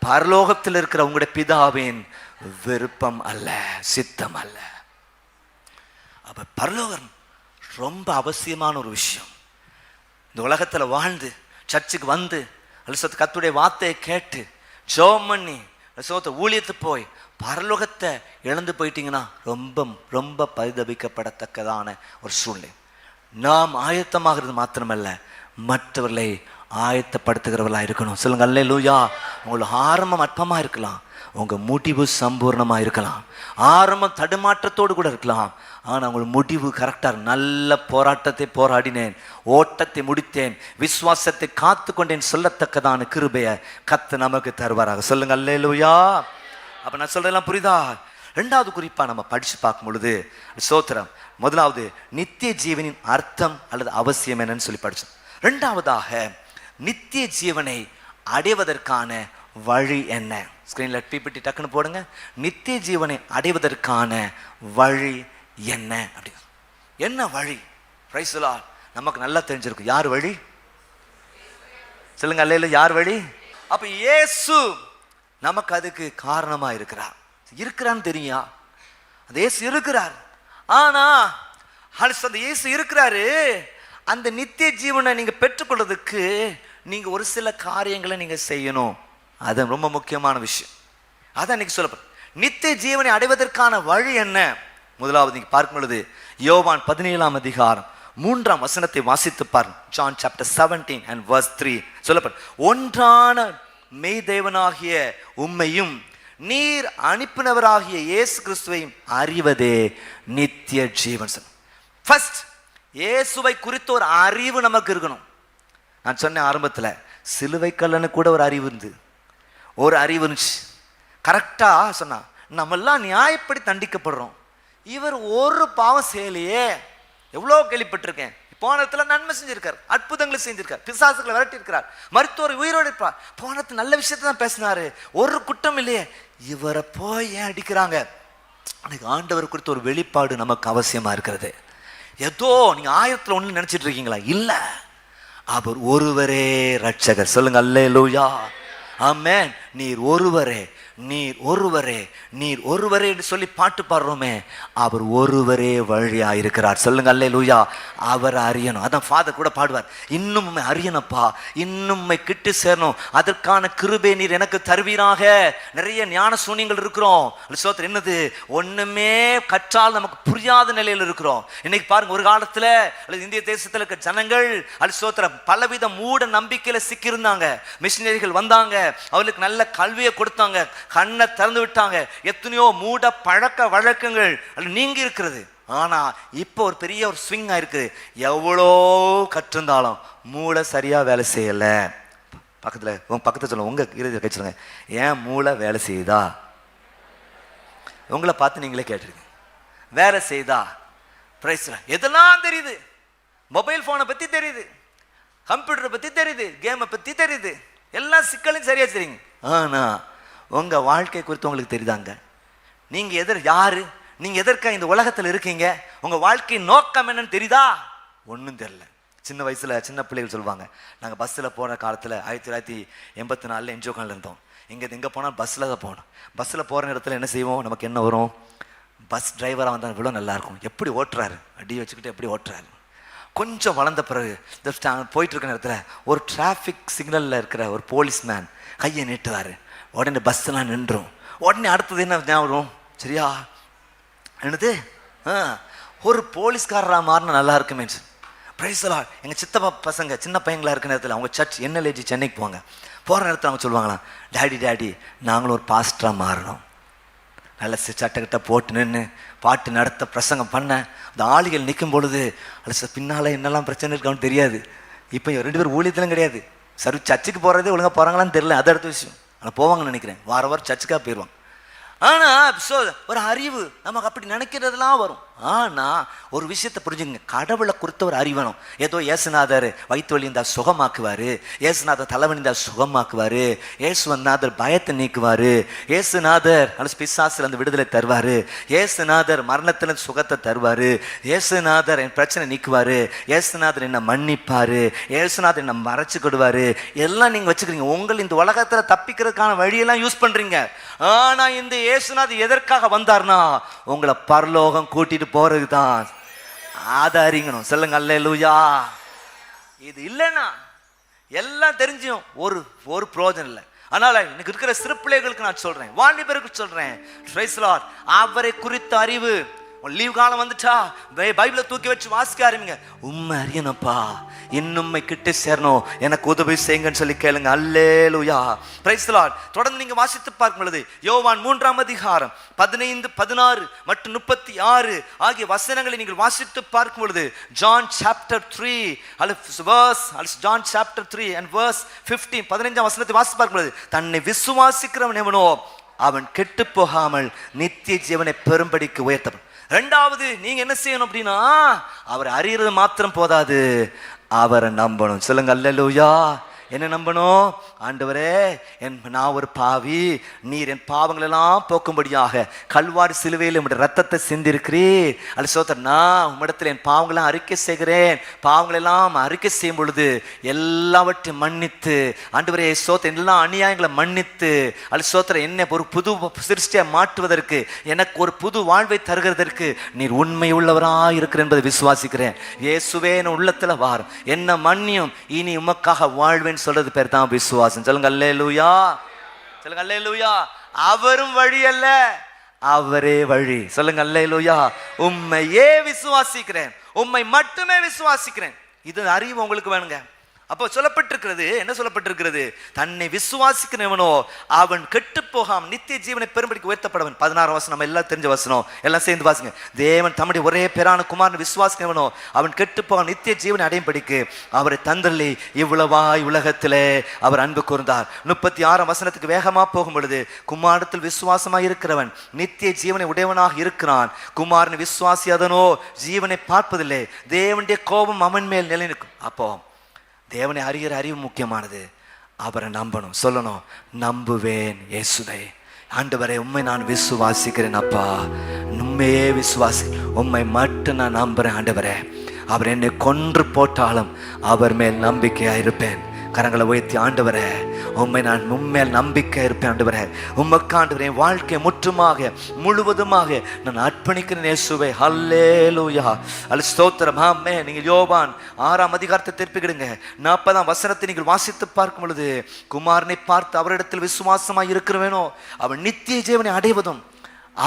பரலோகத்தில் இருக்கிற உங்களுடைய பிதாவின் விருப்பம் அல்ல, சித்தம் அல்ல. அப்ப பரலோகம் ரொம்ப அவசியமான ஒரு விஷயம். இந்த உலகத்துல வாழ்ந்து சர்ச்சுக்கு வந்து கர்த்தருடைய வார்த்தையை கேட்டு ஜெபம் பண்ணி ஊழியத்து போய் பரலோகத்தை இழந்து போயிட்டீங்கன்னா ரொம்ப ரொம்ப பரிதபிக்கப்படத்தக்கதான ஒரு சூழ்நிலை. நாம் ஆயத்தமாகிறது மாத்திரமல்ல, மற்றவர்களை ஆயத்தப்படுத்துகிறவர்களா இருக்கணும். சொல்லுங்க அல்லேலூயா. உங்களுக்கு ஆரம்பம் அற்பமா இருக்கலாம், உங்க முடிவு சம்பூர்ணமா இருக்கலாம். ஆரம்பம் தடுமாற்றத்தோடு கூட இருக்கலாம், ஆனா உங்களுக்கு முடிவு கரெக்டா. நல்ல போராட்டத்தை போராடினேன், ஓட்டத்தை முடித்தேன், விசுவாசத்தை காத்து கொண்டேன் சொல்லத்தக்கதான கிருபையை கர்த்தர் நமக்கு தருவாராக. சொல்லுங்க அல்லேலூயா. அப்ப நான் சொல்றதெல்லாம் புரியுதா? ரெண்டாவது குறிப்பா நம்ம படிச்சு பார்க்கும் பொழுது ஸ்தோத்திரம், முதலாவது நித்திய ஜீவனின் அர்த்தம் அல்லது அவசியம் என்னன்னு சொல்லி படிச்சோம். ரெண்டாவதாக நித்திய ஜீவனை அடைவதற்கான வழி என்ன? ஸ்கிரீன்ல பிபிடி டக்குன்னு போடுங்க. நித்திய ஜீவனை அடைவதற்கான வழி என்ன? அப்படி என்ன வழி? Price the Lord. நமக்கு நல்லா தெரிஞ்சிருக்கும் யார் வழி. சொல்லுங்க அல்லேலூயா. யார் வழி? அப்ப இயேசு நமக்கு அதுக்கு காரணமா இருக்கிறான்னு தெரியும். அந்த இயேசு இருக்கிறார். ஆனா அந்த இயேசு இருக்கிறாரு, அந்த நித்திய ஜீவனை நீங்க பெற்றுக்கொள்றதுக்கு நீங்க ஒரு சில காரியங்களை நீங்க செய்யணும். அது ரொம்ப முக்கியமான விஷயம். அதான் இன்னைக்கு சொல்லப்படும். நித்திய ஜீவனை அடைவதற்கான வழி என்ன? முதலாவது நீங்க பார்க்கும் பொழுது யோவான் 17ஆம் அதிகாரம் 3ஆம் வசனத்தை வாசித்து பாருங்க. John chapter 17 and verse 3 சொல்லப்படும். ஒன்றான மெய் தேவனாகிய உம்மையும் நீர் அனுப்பினவராகிய இயேசு கிறிஸ்துவையும் அறிவதே நித்திய ஜீவன். ஃபர்ஸ்ட் இயேசுவை குறித்த ஒரு அறிவு நமக்கு இருக்கணும். நான் சொன்ன ஆரம்பத்தில் சிலுவை கல்லனு கூட ஒரு அறிவு இருந்துச்சு. கரெக்டா சொன்னா, நம்மெல்லாம் நியாயப்படி தண்டிக்கப்படுறோம், இவர் ஒரு பாவம் செய்யலையே. எவ்வளோ கேள்விப்பட்டிருக்கேன். போனத்துல நன்மை செஞ்சிருக்கார், அற்புதங்களை செஞ்சிருக்கார், பிசாசுகளை விரட்டி இருக்கிறார், மருத்துவர் உயிரோடு இருப்பார், போனது நல்ல விஷயத்தை தான் பேசினாரு, ஒரு குற்றம் இல்லையே, இவரை போய் ஏன் அடிக்கிறாங்க? ஆண்டவர் குறித்த ஒரு வெளிப்பாடு நமக்கு அவசியமா இருக்கிறது. ஏதோ நீங்க 1001 நினைச்சிட்டு இருக்கீங்களா? இல்ல, அவர் ஒருவரே ரட்சகர். சொல்லுங்க அல்லேலூயா. ஆமென். நீர் ஒருவரே என்று சொல்லி பாட்டு பாடுறோமே, அவர் ஒருவரே வழியா இருக்கிறார். சொல்லுங்க அல்லேலூயா. அவரை அறியணும். அதான் ஃபாதர் கூட பாடுவார், இன்னும் உண்மை அறியணப்பா, இன்னும் உண்மை கிட்டு சேரணும், அதற்கான கிருபை நீர் எனக்கு தருவீராக. நிறைய ஞான சூனியங்கள் இருக்கிறோம். சோத்திரம் என்னது? ஒண்ணுமே கற்றால் நமக்கு புரியாத நிலையில் இருக்கிறோம். இன்னைக்கு பாருங்க, ஒரு காலத்துல அல்லது இந்திய தேசத்துல இருக்க ஜனங்கள் சோத்திரம் பலவித மூட நம்பிக்கையில சிக்கியிருந்தாங்க. மிஷினரிகள் வந்தாங்க, அவர்களுக்கு நல்ல கல்வியை கொடுத்தாங்க, கண்ணை திறந்து விட்டாங்க. எத்தனையோ மூட பழக்க வழக்கங்கள் நீங்கி இருக்கிறது. ஆனா இப்போ ஒரு பெரிய ஒரு ஸ்விங் ஆயிருக்கு. எவ்வளோ கற்றிருந்தாலும் மூளை சரியா வேலை செய்யல. பக்கத்துல சொல்லுங்க, உங்க இறுதியில் கேட்சுருங்க, ஏன் மூளை வேலை செய்யுதா? உங்களை பார்த்து நீங்களே கேட்டிருக்கீங்க, வேலை செய்தா? எதெல்லாம் தெரியுது, மொபைல் போனை பத்தி தெரியுது, கம்ப்யூட்டரை பத்தி தெரியுது, கேமை பத்தி தெரியுது, எல்லா சிக்கலையும் சரியா தெரியுங்க. ஆனா உங்க வாழ்க்கை குறித்து உங்களுக்கு தெரியுதாங்க? நீங்க யாரு, நீங்க எதற்காக இந்த உலகத்துல இருக்கீங்க, உங்க வாழ்க்கை நோக்கம் என்னன்னு தெரியுதா? ஒன்றும் தெரியல. சின்ன வயசுல சின்ன பிள்ளைகள் சொல்லுவாங்க, நாங்க பஸ்ல போன காலத்துல 1984 என்ஜோகான்ல இருந்தோம். எங்க போனால் பஸ்ல தான் போனோம். பஸ்ல போற நேரத்துல என்ன செய்வோம்? நமக்கு என்ன வரும்? பஸ் டிரைவரா வந்தா இவ்வளோ நல்லா இருக்கும், எப்படி ஓட்டுறாரு, அடி வச்சுக்கிட்டு எப்படி ஓட்டுறாரு. கொஞ்சம் வளர்ந்த பிறகு போயிட்டு இருக்க நேரத்தில் ஒரு டிராஃபிக் சிக்னல்ல இருக்கிற ஒரு போலீஸ்மேன் கையை நீட்டுவாரு, உடனே பஸ்ஸெல்லாம் நின்றும். உடனே அடுத்தது என்ன ஞாபகம்? சரியா என்னது ஒரு போலீஸ்காரராக மாறினா நல்லா இருக்குமே. Price the Lord. எங்கள் சித்தப்பா பசங்க சின்ன பையங்களா இருக்கிற நேரத்தில் அவங்க சர்ச் NLG சென்னைக்கு போகிற நேரத்தில் அவங்க சொல்லுவாங்களாம், டாடி நாங்களும் ஒரு பாஸ்டராக மாறணும். நல்ல சட்டக்கிட்ட போட்டு நின்று பாட்டு நடத்த பிரசங்கம் பண்ண அந்த ஆளிகள் நிற்கும் பொழுது அது பின்னால் என்னெல்லாம் பிரச்சனை இருக்கான்னு தெரியாது. இப்போ 2 பேர் ஊழியத்திலும் கிடையாது. சர்ச்சுக்கு போகிறதே ஒழுங்காக போகிறாங்களான்னு தெரியல, அது அடுத்த விஷயம். ஆனால் போவாங்கன்னு நினைக்கிறேன். வாரம் சர்ச்சுக்காக போயிடுவாங்க. ஆனால் ஒரு அறிவு நமக்கு அப்படி நினைக்கிறதுலாம் வரும். ஆனால் ஒரு விஷயத்தை புரிஞ்சுங்க, கடவுளை குறித்த ஒரு அறிவு வேணும். ஏதோ ஏசுநாதர் வயிற்று வலி இருந்தால் சுகமாக்குவார், ஏசுநாதர் தலைவலி இருந்தால் சுகமாக்குவார், ஏசுநாதர் பயத்தை நீக்குவார், ஏசுநாதர் பிசாசுல இருந்து விடுதலை தருவார், ஏசுநாதர் மரணத்திலிருந்து சுகத்தை தருவார், ஏசுநாதர் என் பிரச்சனை நீக்குவார், ஏசுநாதர் என்னை மன்னிப்பார், ஏசுநாதர் என்னை மறைச்சு கொடுவார். எல்லாம் நீங்கள் வச்சுக்கிறீங்க. உங்கள் இந்த உலகத்தில் தப்பிக்கிறதுக்கான வழியெல்லாம் யூஸ் பண்ணுறீங்க. ஆனால் இந்த ஏசுநாதர் எதற்காக வந்தார்னா உங்களை பரலோகம் கூட்டிட்டு போறது தான். அதை அறிங்கணும். சொல்லுங்க அல்லேலூயா. இது இல்லைன்னா எல்லாம் தெரிஞ்சும் ஒரு பிரயோஜனம் இல்லை. அதனால இன்னைக்கு இருக்கிற சிறு பிள்ளைகளுக்கு நான் சொல்றேன், வாலிபருக்கு சொல்றேன், பிரைஸ் தி லார்ட், அவரை குறித்த அறிவு. லீவ் காலம் வந்துட்டா பைபிளை தூக்கி வச்சு வாசிக்க ஆரம்பிங்க. உண்மை அறியணும்ப்பா, இன்னும்மை கிட்ட சேரணும், எனக்கு உதவி செய்யுங்கன்னு சொல்லி கேளுங்க. அல்லேலூயா, பிரைஸ் தி லார்ட். தொடர்ந்து நீங்க வாசித்து பார்க்கும் பொழுது யோவான் 3ஆம் அதிகாரம் 15, 16 மற்றும் 36 ஆகிய வசனங்களை நீங்கள் வாசித்து பார்க்கும் பொழுது John chapter 3 John chapter 3 and verse 15 15ஆம் வசனத்தை வாசித்து பார்க்கும் பொழுது, தன்னை விசுவாசிக்கிறவன் எவனோ அவன் கெட்டு போகாமல் நித்திய ஜீவனை பெறும்படிக்கு உயர்த்தப்படும். ரெண்டாவது நீங்க என்ன செய்யணும் அப்படின்னா, அவரை அறியறது மாத்திரம் போதாது, அவரை நம்பணும். சொல்லுங்க அல்லேலூயா. என்ன நம்பணும்? ஆண்டவரே, நான் ஒரு பாவி, நீர் என் பாவங்கள் எல்லாம் போக்கும்படியாக கல்வாரி சிலுவையில் உம்முடைய ரத்தத்தை சிந்திருக்கிறீர். அல்ல சோதர், நான் உம்மிடத்தில் என் பாவங்களெல்லாம் அறிக்கை செய்கிறேன். பாவங்களெல்லாம் அறிக்கை செய்யும் பொழுது எல்லாவற்றையும் மன்னித்து, ஆண்டவரே சோதர் எல்லா அநியாயங்களை மன்னித்து, அல்ல சோதர் என்னை ஒரு புது சிருஷ்டியை மாற்றுவதற்கு, எனக்கு ஒரு புது வாழ்வை தருகிறதற்கு நீர் உண்மை உள்ளவராக இருக்கிற என்பதை விசுவாசிக்கிறேன். இயேசுவே என் உள்ளத்துல வார், என்ன மன்னியும், இனி உமக்காக வாழ்வேன் சொல்றது பேர் தான் விசுவாசம். சொல்லுங்க அல்லேலூயா. சொல்லுங்க அல்லேலூயா. அவரும் வழி அல்ல, அவரே வழி. சொல்லுங்க அல்லேலூயா. உம்மையே விசுவாசிக்கிறேன், உம்மை மட்டுமே விசுவாசிக்கிறேன். இது அறிவு உங்களுக்கு வேணுங்க. அப்போ சொல்லப்பட்டிருக்கிறது, என்ன சொல்லப்பட்டிருக்கிறது? தன்னை விசுவாசிக்கிறவனோ அவன் கெட்டு போகாம நித்திய ஜீவனை பெரும்படிக்கு உயர்த்தப்படவன். 16 வசனம் நம்ம எல்லாம் தெரிஞ்ச வசனம், எல்லாம் சேர்ந்து வாசிங்க. தேவன் தம்முடைய ஒரே பேரான குமாரன் விசுவாசிக்கிறவனோ அவன் கெட்டு போகாம நித்திய ஜீவனை அடையும்படிக்கு அவரை தந்தள்ளி இவ்வளவாய் உலகத்திலே அவர் அன்பு கூர்ந்தார். 36ஆம் வசனத்துக்கு வேகமா போகும் பொழுது, குமாரத்தில் விசுவாசமாய் இருக்கிறவன் நித்திய ஜீவனை உடையவனாக இருக்கிறான், குமாரன் விசுவாசியாதனோ ஜீவனை பார்ப்பதில்லை, தேவனுடைய கோபம் அவன் மேல் நிலை நிற்கும். அப்போ தேவனை அறிகிற அறிவு முக்கியமானது. அவரை நம்பணும். சொல்லணும், நம்புவேன் இயேசுவை. ஆண்டவரே, உண்மை நான் விசுவாசிக்கிறேன் அப்பா, உண்மையே விசுவாசி, உண்மை மட்டும் நான் நம்புறேன் ஆண்டவரே. அவர் என்னை கொன்று போட்டாலும் அவர் மேல் நம்பிக்கையா இருப்பேன். கரங்களை உயர்த்தி, ஆண்டவரே உண்மை நான் உண்மையில் நம்பிக்கை இருப்பேன் ஆண்டவரே. உமக்கு ஆண்டவரே என் வாழ்க்கை முற்றுமாக முழுவதுமாக நான் அர்ப்பணிக்கிறேன் இயேசுவே. ஹல்லேலூயா. அல்ல ஸ்தோத்திரம். ஆமே. நீங்கள் யோவான் 6ஆம் அதிகாரத்தை திருப்பிக்கிடுங்க. 40ஆம் வசனத்தை நீங்கள் வாசித்து பார்க்கும் பொழுது, குமாரனை பார்த்து அவரிடத்தில் விசுவாசமாய் இருக்கிறவேனோ அவன் நித்திய ஜீவனை அடைவதும்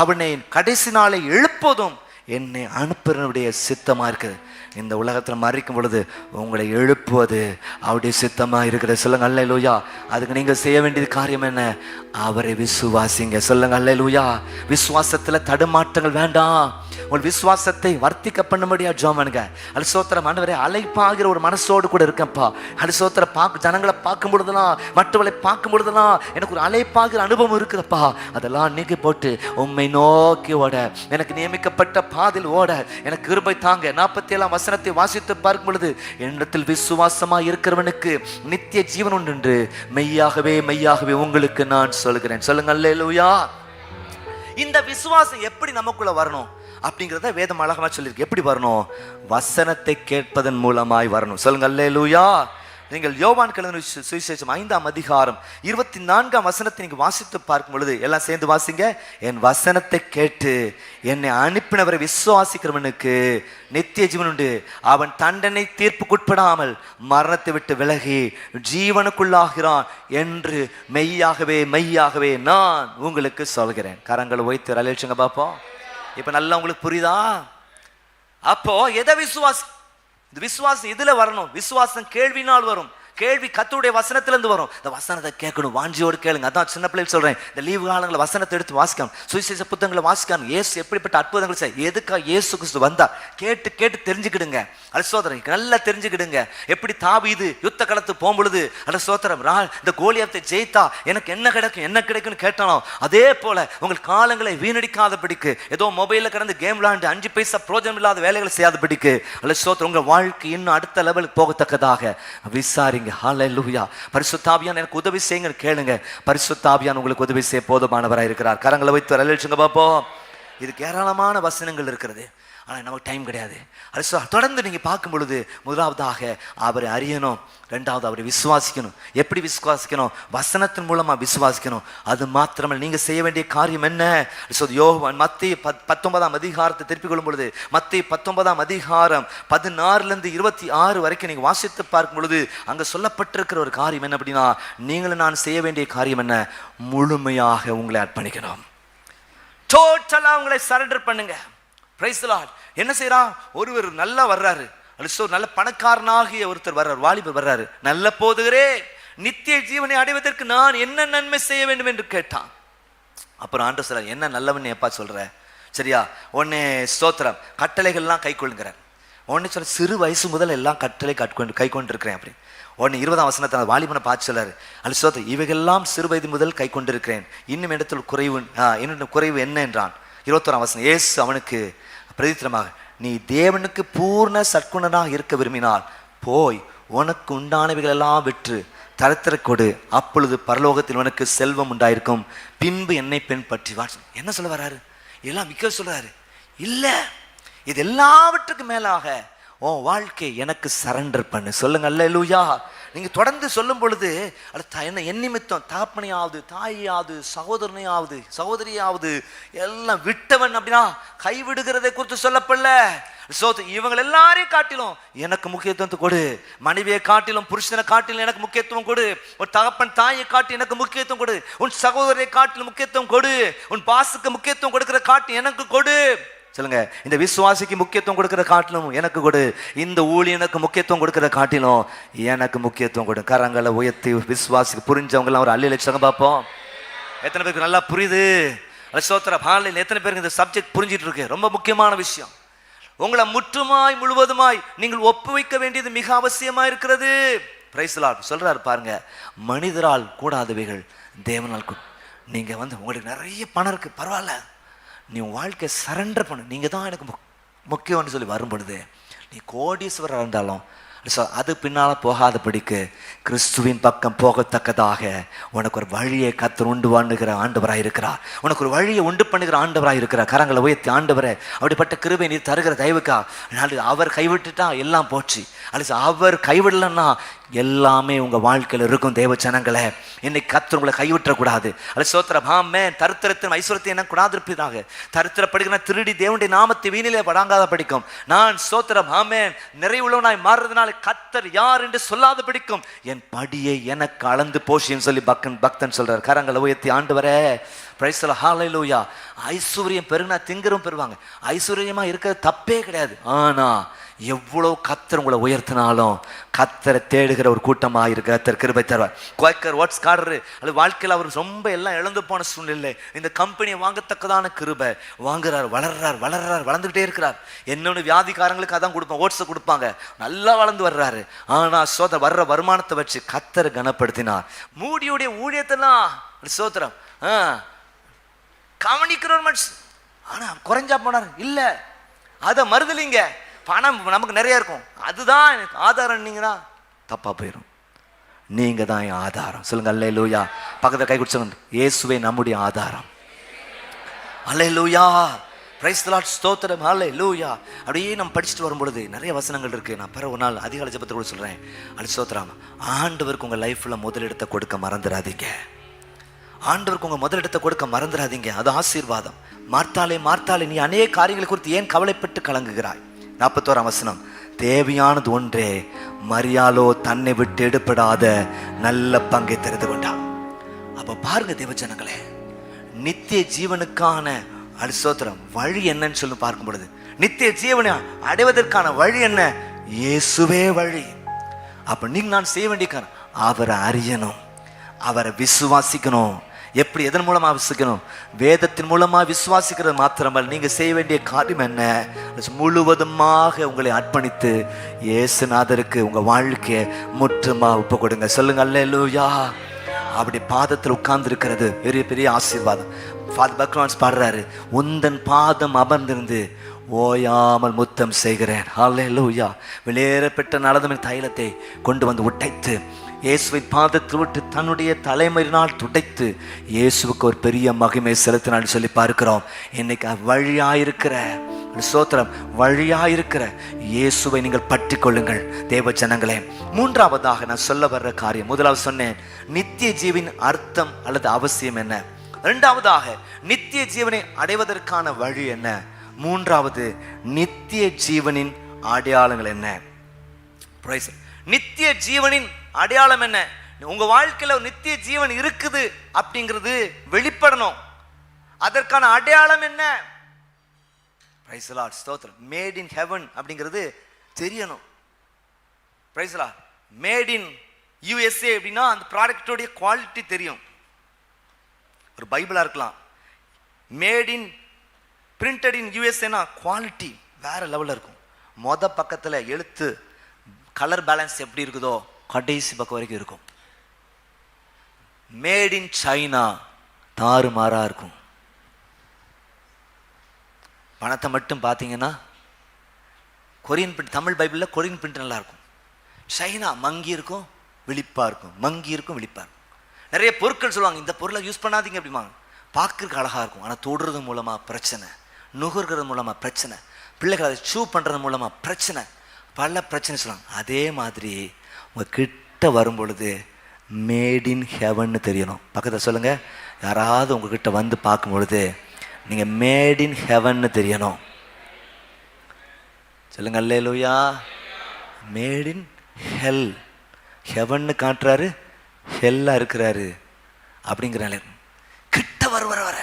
அவனை கடைசி நாளை எழுப்பதும் என்னை அனுப்புறனுடைய சித்தமா இருக்குது. இந்த உலகத்தில் மறிக்கும் பொழுது உங்களை எழுப்புவது அவருடைய சித்தமாக இருக்கிற. சொல்லுங்க அல்லேலூயா. அதுக்கு நீங்கள் செய்ய வேண்டியது காரியம் என்ன? அவரை விசுவாசிங்க. சொல்லுங்க அல்லேலூயா. விசுவாசத்தில் தடுமாற்றங்கள் வேண்டாம். உங்கள் விசுவாசத்தை வர்த்திக்க பண்ணும்படியா ஜோமனுங்க. அது சோத்திரம். ஆண்டவரே, அலைப்பாகிற ஒரு மனசோடு கூட இருக்கேன்ப்பா. அது சோத்திர ஜனங்களை பார்க்கும் பொழுதெல்லாம், மற்றவர்களை பார்க்கும் பொழுதெல்லாம் எனக்கு ஒரு அலைப்பாகிற அனுபவம் இருக்குதுப்பா. அதெல்லாம் நீக்கி போட்டு உம்மை நோக்கி ஓட, எனக்கு நியமிக்கப்பட்ட பாதில் ஓட எனக்கு கிருபை தாங்க. 47ஆம் வசனத்தை வாசித்து பார்க்கும் பொழுது, என்னிடத்தில் விசுவாசமா இருக்கிறவனுக்கு நித்திய ஜீவன் உண்டு என்று மெய்யாகவே மெய்யாகவே உங்களுக்கு நான் சொல்கிறேன். சொல்லுங்க அல்லேலூயா. இந்த விசுவாசம் எப்படி நமக்குள்ள வரணும் அப்படிங்கிறத வேதம் அழகமா சொல்லியிருக்கு. எப்படி வரணும்? வசனத்தை கேட்பதன் மூலமாய் வரணும். சொல்லுங்க அல்லேலூயா. நீங்கள் யோவான் எழுதின சுவிசேஷம் 5ஆம் அதிகாரம் 24ஆம் வசனத்தை நீங்க வாசித்து பார்க்கும் பொழுது, எல்லாம் சேர்ந்து வாசிங்க. என் வசனத்தை கேட்டு என்னை அனுப்பினவரை விசுவாசிக்கிறவனுக்கு நித்திய ஜீவன் உண்டு, அவன் தண்டனை தீர்ப்புக்குட்படாமல் மரணத்தை விட்டு விலகி ஜீவனுக்குள்ளாகிறான் என்று மெய்யாகவே மெய்யாகவே நான் உங்களுக்கு சொல்கிறேன். கரங்களை வைத்து அழைச்சுங்க பார்ப்போம். இப்ப நல்லா உங்களுக்கு புரியுதா? அப்போ எதை விசுவாசம் எதுல வரணும்? விசுவாசம் கேள்வினால் வரும். கேள்வி கர்த்தருடைய வசனத்திலிருந்து வரும். இந்த வசனத்தை கேட்கணும், வாஞ்சியோடு கேளுங்க. அதான் சின்ன பிள்ளைகள் சொல்றேன், இந்த லீவு காலங்களில் வசனத்தை எடுத்து வாசிக்கணும், சுவிசேஷ புத்தகங்களை வாசிக்கணும். இயேசு எப்படிப்பட்ட அற்புதங்கள் செய்ய, எதுக்காக இயேசு கிறிஸ்து வந்தா கேட்டு கேட்டு தெரிஞ்சுக்கிடுங்க. அது சோதரம் நல்லா தெரிஞ்சுக்கிடுங்க. எப்படி தாவீது யுத்த களத்து போகும்பொழுது அட சோதரம் இந்த கோலியாத்தை ஜெயித்தா எனக்கு என்ன கிடைக்கும் என்ன கிடைக்கும்னு கேட்டானோ, அதே போல உங்கள் காலங்களை வீணடிக்காத படிக்கு, ஏதோ மொபைலில் கடந்து கேம் விளாண்டு 5 பைசா பிரோஜனம் இல்லாத வேலைகளை செய்யாத படிக்கு, அல்ல சோதரம் உங்கள் வாழ்க்கை இன்னும் அடுத்த லெவலுக்கு போகத்தக்கதாக விசாரிங்க. ஹல்லேலூயா. பரிசுத்த ஆவியானவர் எனக்கு உதவி செய்யுங்க கேளுங்க. பரிசுத்த ஆவியானவர் உங்களுக்கு உதவி செய்ய போதுமானவராக இருக்கிறார். கரங்களை வைத்து அழைச்சுங்க பார்ப்போம். இதுக்கு ஏராளமான வசனங்கள் இருக்கிறது, ஆனால் நமக்கு டைம் கிடையாது. அது தொடர்ந்து நீங்கள் பார்க்கும் பொழுது, முதலாவதாக அவரை அறியணும், ரெண்டாவது அவரை விசுவாசிக்கணும். எப்படி விசுவாசிக்கணும்? வசனத்தின் மூலமாக விசுவாசிக்கணும். அது மாத்திரமல்ல, நீங்கள் செய்ய வேண்டிய காரியம் என்ன? யோவான் மத்தேயு 19ஆம் அதிகாரத்தை திருப்பிக் கொள்ளும் பொழுது, மத்தேயு 19ஆம் அதிகாரம் 16லிருந்து 26 வரைக்கும் நீங்கள் வாசித்து பார்க்கும் பொழுது, அங்கே சொல்லப்பட்டிருக்கிற ஒரு காரியம் என்ன அப்படின்னா, நீங்களும் நான் செய்ய வேண்டிய காரியம் என்ன? முழுமையாக உங்களை அர்ப்பணிக்கணும். டோட்டலாக உங்களை சரண்டர் பண்ணுங்க. Price the Lord. என்ன செய்யறான்? ஒருவர் நல்லா வர்றாரு, நல்ல பணக்காரனாகிய ஒருத்தர் வர்றார், வாலிபர் வர்றாரு. நல்ல போதுகிறே, நித்திய ஜீவனை அடைவதற்கு நான் என்ன நன்மை செய்ய வேண்டும் என்று கேட்டான். அப்புறம் ஆண்டவர் சொல்றார், என்ன நல்லவன் எப்பா சொல்ற? சரியா, உடனே ஸ்தோத்திரம், கட்டளைகள்லாம் கை கொள்ளுங்கிறார். உடனே சொல்ல, சிறு வயசு முதல் எல்லாம் கட்டளை கை கொண்டிருக்கிறேன் அப்படி. உடனே 20ஆம் வசனத்தை அந்த வாலிபனை பார்த்து சொல்லாரு, அது ஸ்தோத்திரம், இவைகள்லாம் சிறு வயது முதல் கை கொண்டிருக்கிறேன், இன்னும் இடத்தில் குறைவு என்ன என்றான். 21ஆம் வசனம், இயேசு அவனுக்கு பிரதித்திரமாக, நீ தேவனுக்கு பூர்ண சற்குணனாக இருக்க விரும்பினால் போய் உனக்கு உண்டானவைகள் எல்லாம் விற்று தரித்திர கொடு, அப்பொழுது பரலோகத்தில் உனக்கு செல்வம் உண்டாயிருக்கும், பின்பு என்னை பின்பற்றி வா. என்ன சொல்ல வர்றாரு? இதெல்லாம் விற்க சொல்றாரு? இல்ல, இது எல்லாவற்றுக்கும் மேலாக உன் வாழ்க்கை எனக்கு சரண்டர் பண்ணு. சொல்லுங்க அல்லேலூயா. நீங்க தொடர்ந்து சொல்லும் பொழுது, என்ன என் நிமித்தம் தாப்பனையாவது தாயாவது சகோதரனையாவது சகோதரியாவது எல்லாம் விட்டவன் அப்படின்னா கைவிடுகிறதை குறித்து சொல்லப்படல. இவங்க எல்லாரையும் காட்டிலும் எனக்கு முக்கியத்துவத்தை கொடு. மனைவியை காட்டிலும் புருஷனை காட்டிலும் எனக்கு முக்கியத்துவம் கொடு. உன் தகப்பன் தாயை காட்டி எனக்கு முக்கியத்துவம் கொடு. உன் சகோதரியை காட்டிலும் முக்கியத்துவம் கொடு. உன் பாசுக்கு முக்கியத்துவம் கொடுக்கிற காட்டி எனக்கு கொடு. சொல்லுங்க, இந்த விசுவாசிக்கு முக்கியத்துவம் கொடுக்கிற காட்டிலும் எனக்கு கொடு, இந்த ஊழியனுக்கு முக்கியத்துவம் கொடுக்கிற காட்டிலும் எனக்கு முக்கியத்துவம் கொடு. கரங்களை உயர்த்தி விசுவாசிக்கு புரிஞ்சவங்கலாம் ஒரு அல்லேலூயா பார்ப்போம். எத்தனை பேருக்கு நல்லா புரியுது? ஸ்தோத்திர பாலையில் எத்தனை பேருக்கு இந்த சப்ஜெக்ட் புரிஞ்சிட்டு இருக்கு? ரொம்ப முக்கியமான விஷயம். உங்களை முற்றுமாய் முழுவதுமாய் நீங்கள் ஒப்புவிக்க வேண்டியது மிக அவசியமா இருக்கிறது. Price the Lord. சொல்றாரு பாருங்க, மனிதரால் கூடாதவைகள் தேவனால் கூடும். நீங்க உங்களுக்கு நிறைய பணம் இருக்கு, பரவாயில்ல, நீ உன் வாழ்க்கை சரண்டர் பண்ணு, நீங்க தான் எனக்கு முக்கியம்னு சொல்லி வரும் பொழுது, நீ கோடீஸ்வரர் இருந்தாலும் அது பின்னால போகாதபடிக்கு கிறிஸ்துவின் பக்கம் போகத்தக்கதாக உனக்கு ஒரு வழியை கர்த்தர் உண்டு பண்ணுகிற ஆண்டவராக இருக்கிறார். உனக்கு ஒரு வழியை உண்டு பண்ணுகிற ஆண்டவராக இருக்கிறார். கரங்களை உயர்த்தி, ஆண்டவரே அப்படிப்பட்ட கிருபை நீர் தருகிற தயவுக்கா. அவர் கைவிட்டுட்டா எல்லாம் போச்சு, அல்லது அவர் கைவிடலன்னா எல்லாமே உங்க வாழ்க்கையில் இருக்கும். தேவ ஜனங்களே, இன்னைக்கு கர்த்தர் உங்களை கைவிட்டக்கூடாது. அல்ல சோத்திரம், ஆமென். தரித்திரத்தின் ஐஸ்வரத்தை என்ன கூடாதிருப்பதாக. தரித்திரப்படுகிற திருடி தேவனுடைய நாமத்தை வீணிலே படாங்காத படிக்கும். நான் சோத்திரம், ஆமென், நிறைவுள்ளவனாய் மாறுறதுனால கர்த்தர் யார் என்று சொல்லாத படிக்கும். என் படியை எனக்கு அளந்து போஷின்னு சொல்லி பக்தன் சொல்றார். கரங்களை உயர்த்தி, ஆண்டவரே பிரைஸ் தி லார்ட், ஹல்லேலூயா. ஐஸ்வர்யம் பெருகினா திங்கரும் பெறுவாங்க. ஐஸ்வர்யமா இருக்கிறது தப்பே கிடையாது. ஆனா எவ்வளவு கர்த்தர் உங்களை உயர்த்தினாலும் கர்த்தரை தேடுகிற ஒரு கூட்டமாக இருக்க கர்த்தர் கிருபை தருவார். குவைக்கர் வாட்ஸ் காரரு அது வாழ்க்கையில் அவர் ரொம்ப எல்லாம் இழந்து போன சூழ்நிலை, இந்த கம்பெனியை வாங்கத்தக்கதான கிருபை வாங்குறார், வளர்றார், வளர்ந்துகிட்டே இருக்கிறார். என்னொன்று வியாதிக்காரங்களுக்கு அதான் கொடுப்பாங்க, ஓட்ஸை கொடுப்பாங்க, நல்லா வளர்ந்து வர்றாரு. ஆனால் சோதர் வர்ற வருமானத்தை வச்சு கர்த்தரை கனப்படுத்தினார். மூடியுடைய ஊழியத்தெல்லாம் சோத்திரம் கவனிக்கிறோம். ஆனா குறைஞ்சா போனார் இல்ல, அதை மறுதலிங்க. பணம் நமக்கு நிறைய இருக்கும், அதுதான் எனக்கு ஆதாரம் நீங்கன்னா தப்பா போயிடும். நீங்க தான் என் ஆதாரம். சொல்லுங்க அல்லேலூயா. பக்கத்துல கை குடிச்சு, இயேசுவே நம்முடைய ஆதாரம். அல்லேலூயா. பிரைஸ் தி லார்ட், ஸ்தோத்திரம், ஹல்லேலூயா. அப்படியே நம்ம படிச்சுட்டு வரும்பொழுது நிறைய வசனங்கள் இருக்குது. நான் பிற ஒரு நாள் அதிகாலை ஜெபத்தை கூட சொல்கிறேன். அது ஸ்தோத்திரம். ஆண்டவருக்கு உங்கள் லைஃப்பில் முதலிடத்தை கொடுக்க மறந்துடாதீங்க. ஆண்டவருக்கு உங்கள் முதலிடத்தை கொடுக்க மறந்துடாதீங்க. அது ஆசீர்வாதம். மார்த்தாளே நீ அநேக காரியங்களை குறித்து ஏன் கவலைப்பட்டு கலங்குகிறாய்? 41ஆம் வசனம், தேவையானது ஒன்றே, மரியாளோ தன்னை விட்டு எடுப்படாத நல்ல பங்கை தெரிந்து கொண்டான். அப்ப பாருங்க தேவஜனங்களே, நித்திய ஜீவனுக்கான ஸ்தோத்திரம் வழி என்னன்னு சொல்லி பார்க்கும் பொழுது, நித்திய ஜீவனை அடைவதற்கான வழி என்ன? இயேசுவே வழி. அப்ப நீங்க நான் செய்ய வேண்டிய காரணம், அவரை அறியணும், அவரை விசுவாசிக்கணும். எப்படி, எதன் மூலமா விசுவாசிக்கணும்? வேதத்தின் மூலமா விசுவாசிக்கிறது மாத்திரமல்ல, நீங்க செய்ய வேண்டிய காரியம் என்ன? முழுவதுமாக உங்களை அர்ப்பணித்து இயேசுநாதருக்கு உங்க வாழ்க்கையை முற்றுமா ஒப்பு கொடுங்க. சொல்லுங்க அல்லேலூயா. அப்படி பாதத்தில் உட்கார்ந்து இருக்கிறது பெரிய பெரிய ஆசீர்வாதம். ஃபாதர் பக்ரான்ஸ் பாடுறாரு, உந்தன் பாதம் அமர்ந்திருந்து ஓயாமல் முத்தம் செய்கிறேன். ஹல்லேலூயா. வெளியேறப்பட்ட நடந்தமின் தைலத்தை கொண்டு வந்து உடைத்து இயேசுவை பாதத்தில் விட்டு தன்னுடைய தலைமையினால் துடைத்து இயேசுவுக்கு ஒரு பெரிய மகிமை செலுத்தினான்னு சொல்லி பார்க்கிறோம். இன்னைக்கு வழியாயிருக்கிற ஸ்தோத்திரம், வழியாயிருக்கிற இயேசுவை நீங்கள் பற்றி கொள்ளுங்கள் தேவ ஜனங்களே. மூன்றாவதாக நான் சொல்ல வர்ற காரியம், முதலாவது சொன்னேன் நித்திய ஜீவனின் அர்த்தம் அல்லது அவசியம் என்ன. இரண்டாவதாக நித்திய ஜீவனை அடைவதற்கான வழி என்ன. மூன்றாவது நித்திய ஜீவனின் அடையாளங்கள் என்ன. நித்திய ஜீவனின் அடையாளம் என்ன? உங்க வாழ்க்கையில நித்திய ஜீவன் இருக்குது அப்படிங்கிறது வெளிப்படணும். அதற்கான அடையாளம் என்ன? பிரைஸ் தி லார்ட், ஸ்தோத்திரம். மேட் இன் ஹெவன் அப்படிங்கிறது தெரியணும். Praise the Lord. Made in USA அப்படின்னா அந்த ப்ராடக்டோடைய குவாலிட்டி தெரியும். ஒரு பைபிளா இருக்கலாம், மேட் இன் பிரிண்டட் இன் USAனா குவாலிட்டி வேற லெவலில் இருக்கும். பக்கத்தில் எழுத்து கலர் பேலன்ஸ் எப்படி இருக்குதோ கடைசி பக்கம் வரைக்கும் இருக்கும். மேட் இன் சைனா தாறுமாறா இருக்கும். பணத்தை மட்டும் பார்த்தீங்கன்னா கொரியன் பிரிண்ட், தமிழ் பைபிளில் கொரியன் பிரிண்ட் நல்லா இருக்கும். சைனா மங்கி இருக்கும், விழிப்பா இருக்கும், மங்கி இருக்கும், விழிப்பா இருக்கும். நிறைய பொருட்கள் சொல்லுவாங்க, இந்த பொருளை யூஸ் பண்ணாதீங்க அப்படிமா. பார்க்கறதுக்கு அழகாக இருக்கும், ஆனால் தொடுறது மூலமாக பிரச்சனை, நுகர்கிறது மூலமாக பிரச்சனை, பிள்ளைகள் அதை சூ பண்ணுறது மூலமாக பிரச்சனை, பல பிரச்சனை சொல்லுவாங்க. அதே மாதிரி உங்கள் கிட்ட வரும் பொழுது மேட் இன் ஹெவன்னு தெரியணும். பக்கத்தில் சொல்லுங்கள், யாராவது உங்ககிட்ட வந்து பார்க்கும் பொழுது நீங்கள் மேட் இன் ஹெவன்னு தெரியணும். சொல்லுங்க அல்லேலூயா. மேட் இன் ஹெல், ஹெவன்னு காட்டுறாரு, ஹெல்லாக இருக்கிறாரு அப்படிங்கிறாங்க. கிட்ட வர வர வர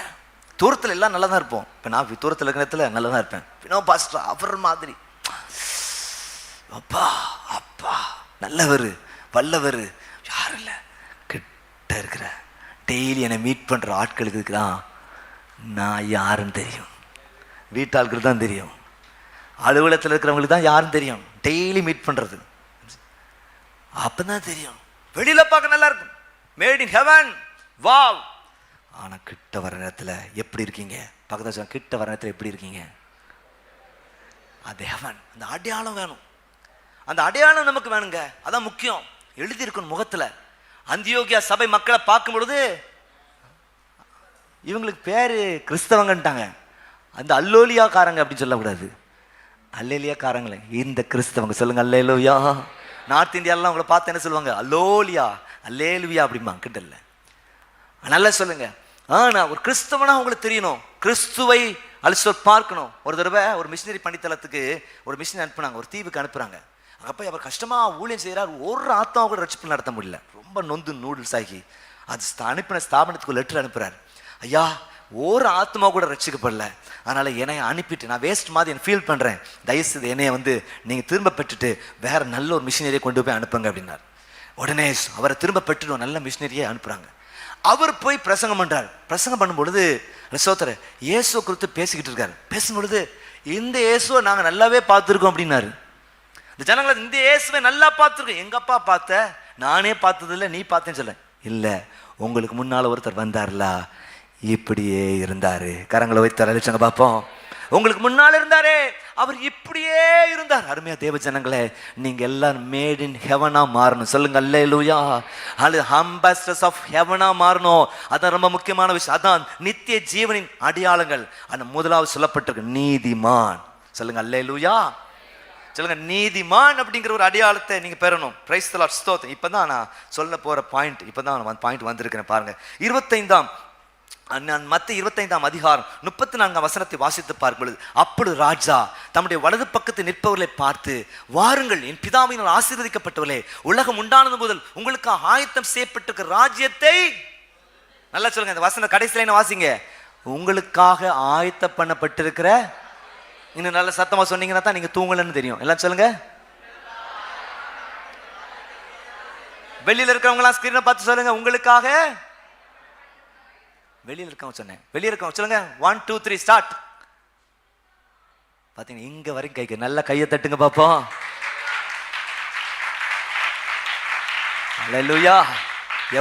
தூரத்தில் எல்லாம் நல்லா தான் இருப்போம். இப்போ நான் தூரத்தில் இருக்கிற இடத்துல நல்லா தான் இருப்பேன். பின்னோ பாஸ்டர் அவர் மாதிரி அப்பா அப்பா நல்லவர் வல்லவர் யாரும் இல்லை. கிட்ட இருக்கிற டெய்லி என்னை மீட் பண்ணுற ஆட்களுக்கு இருக்கிறான் நான் யாருன்னு தெரியும். வீட்டாளுக்கு தான் தெரியும், அலுவலகத்தில் இருக்கிறவங்களுக்கு தான் யாருன்னு தெரியும். டெய்லி மீட் பண்ணுறது அப்போ தான் தெரியும். வெளியில் பார்க்க நல்லா இருக்கும், மேட் இன் ஹெவன், வாவ். ஆனால் கிட்ட வர நேரத்தில் எப்படி இருக்கீங்க? பக்கத்தில் சொல்ல, கிட்ட வர நேரத்தில் எப்படி இருக்கீங்க? அது ஹெவன். அந்த அடையாளம் வேணும், அந்த அடையாளம் நமக்கு வேணுங்க. அதான் முக்கியம். எழுதியிருக்கணும் முகத்தில். அந்தியோகியா சபை மக்களை பார்க்கும் பொழுது இவங்களுக்கு பேர் கிறிஸ்தவங்கன்ட்டாங்க. அந்த அல்லோலியாக்காரங்க அப்படின்னு சொல்லக்கூடாது, அல்லேலியாக்காரங்களே இந்த கிறிஸ்தவங்க. சொல்லுங்க அல்லேலூயா. நார்த் இந்தியாவிலாம் அவங்கள பார்த்து என்ன சொல்லுவாங்க? அல்லோலியா, அல்லேலுவியா அப்படிமா. கிட்ட இல்லை, நல்லா சொல்லுங்க. ஆனால் ஒரு கிறிஸ்தவனா அவங்களுக்கு தெரியணும், கிறிஸ்துவை அலிஸ்வர் பார்க்கணும். ஒரு தடவை ஒரு மிஷினரி பணித்தளத்துக்கு ஒரு மிஷினரி அனுப்புனாங்க, ஒரு தீவுக்கு அனுப்புகிறாங்க. அங்கே போய் அவர் கஷ்டமாக ஊழியம் செய்கிறார். ஒரு ஆத்மாவை கூட ரட்சிப்பு நடத்த முடியல, ரொம்ப நொந்து நூடுல்ஸ் ஆகி. அது அனுப்பின ஸ்தாபனத்துக்கு லெட்டர் அனுப்புகிறார். ஐயா, ஒரு ஆத்மா கூட ரட்சிக்கப்படல, அதனால் என்னை அனுப்பிட்டு நான் வேஸ்ட் மாதிரி என்ன ஃபீல் பண்ணுறேன், தயவுசெய்து என்னையை நீங்கள் திரும்ப பெற்றுட்டு வேறு நல்ல ஒரு மிஷினரியை கொண்டு போய் அனுப்புங்க அப்படின்னார். உடனே அவரை திரும்ப பெற்றுடும் நல்ல மிஷினரியை அனுப்புகிறாங்க. அவர் போய் பிரசங்கம் பண்ணுறார். பிரசங்கம் பண்ணும்பொழுது சோதர இயேசு குறித்து பேசிக்கிட்டு இருக்காரு. பேசும்பொழுது இந்த இயேசுவை நாங்கள் நல்லாவே பார்த்துருக்கோம் அப்படின்னாரு. இந்த ஜனங்களை இந்த இயேசுவை நல்லா பார்த்துருக்கோம். எங்கப்பா பார்த்த? நானே பார்த்ததில்லை, நீ பார்த்தேன்னு சொல்ல. இல்லை, உங்களுக்கு முன்னால் ஒருத்தர் வந்தார்ல, இப்படியே இருந்தாரு. கரங்களை வைத்து அழைச்சாங்க பார்ப்போம். உங்களுக்கு முன்னால் இருந்தாரே, அவர் இப்படியே இருந்தார். அருமையா தேவ ஜனங்களே, நீங்க எல்லாரும் மேட் இன் ஹெவனா மாறணும். சொல்லுங்க அல்லேலூயா. அது அம்பாசிடர்ஸ் ஆஃப் ஹெவனா மாறணும். அதான் ரொம்ப முக்கியமான விஷயம். அதான் நித்திய ஜீவனின் அடையாளங்கள். அந்த முதலாவது சொல்லப்பட்டிருக்கு நீதிமான். சொல்லுங்க அல்லேலூயா. சொல்லுங்க நீதிமான் அப்படிங்கிற ஒரு அடையாளத்தை நீங்க பெறணும். பிரைஸ் தி லார்ட், ஸ்தோத்திரம். இப்பதான் நான் சொல்ல போற பாயிண்ட், இப்பதான் பாயிண்ட் வந்திருக்கிறேன் பாருங்க. 25 மத்திய 25 அதிகாரம் 34 வசனத்தை வாசித்து பார்க்கும் பொழுது, அப்பொழுது ராஜா தம்முடைய வலது பக்கத்தில் நிற்பவர்களை பார்த்து, வாருங்கள் என் பிதாவினால் ஆசீர்வதிக்கப்பட்டவர்களே, உலகம் உண்டானது முதல் உங்களுக்கு ஆயத்தம் செய்யப்பட்டிருக்கிற ராஜ்யத்தை, நல்லா சொல்லுங்க இந்த வசன கடைசியில வாசிங்க, உங்களுக்காக ஆயத்தம் பண்ணப்பட்டிருக்கிற, இன்னும் நல்ல சத்தமா சொன்னீங்கன்னா தான் நீங்க தூங்கலன்னு தெரியும். எல்லாம் சொல்லுங்க. வெளியில இருக்கிறவங்க எல்லாம் ஸ்கிரீனை பார்த்து சொல்லுங்க, உங்களுக்காக. வெளியில இருக்கவங்க சொன்னேன், வெளியில இருக்கவங்க சொல்லுங்க. 1 2 3 ஸ்டார்ட். பாத்தீங்க இங்க வரைக்கும் கைக்கு நல்ல கையை தட்டுங்க பாப்போம். அல்லேலூயா.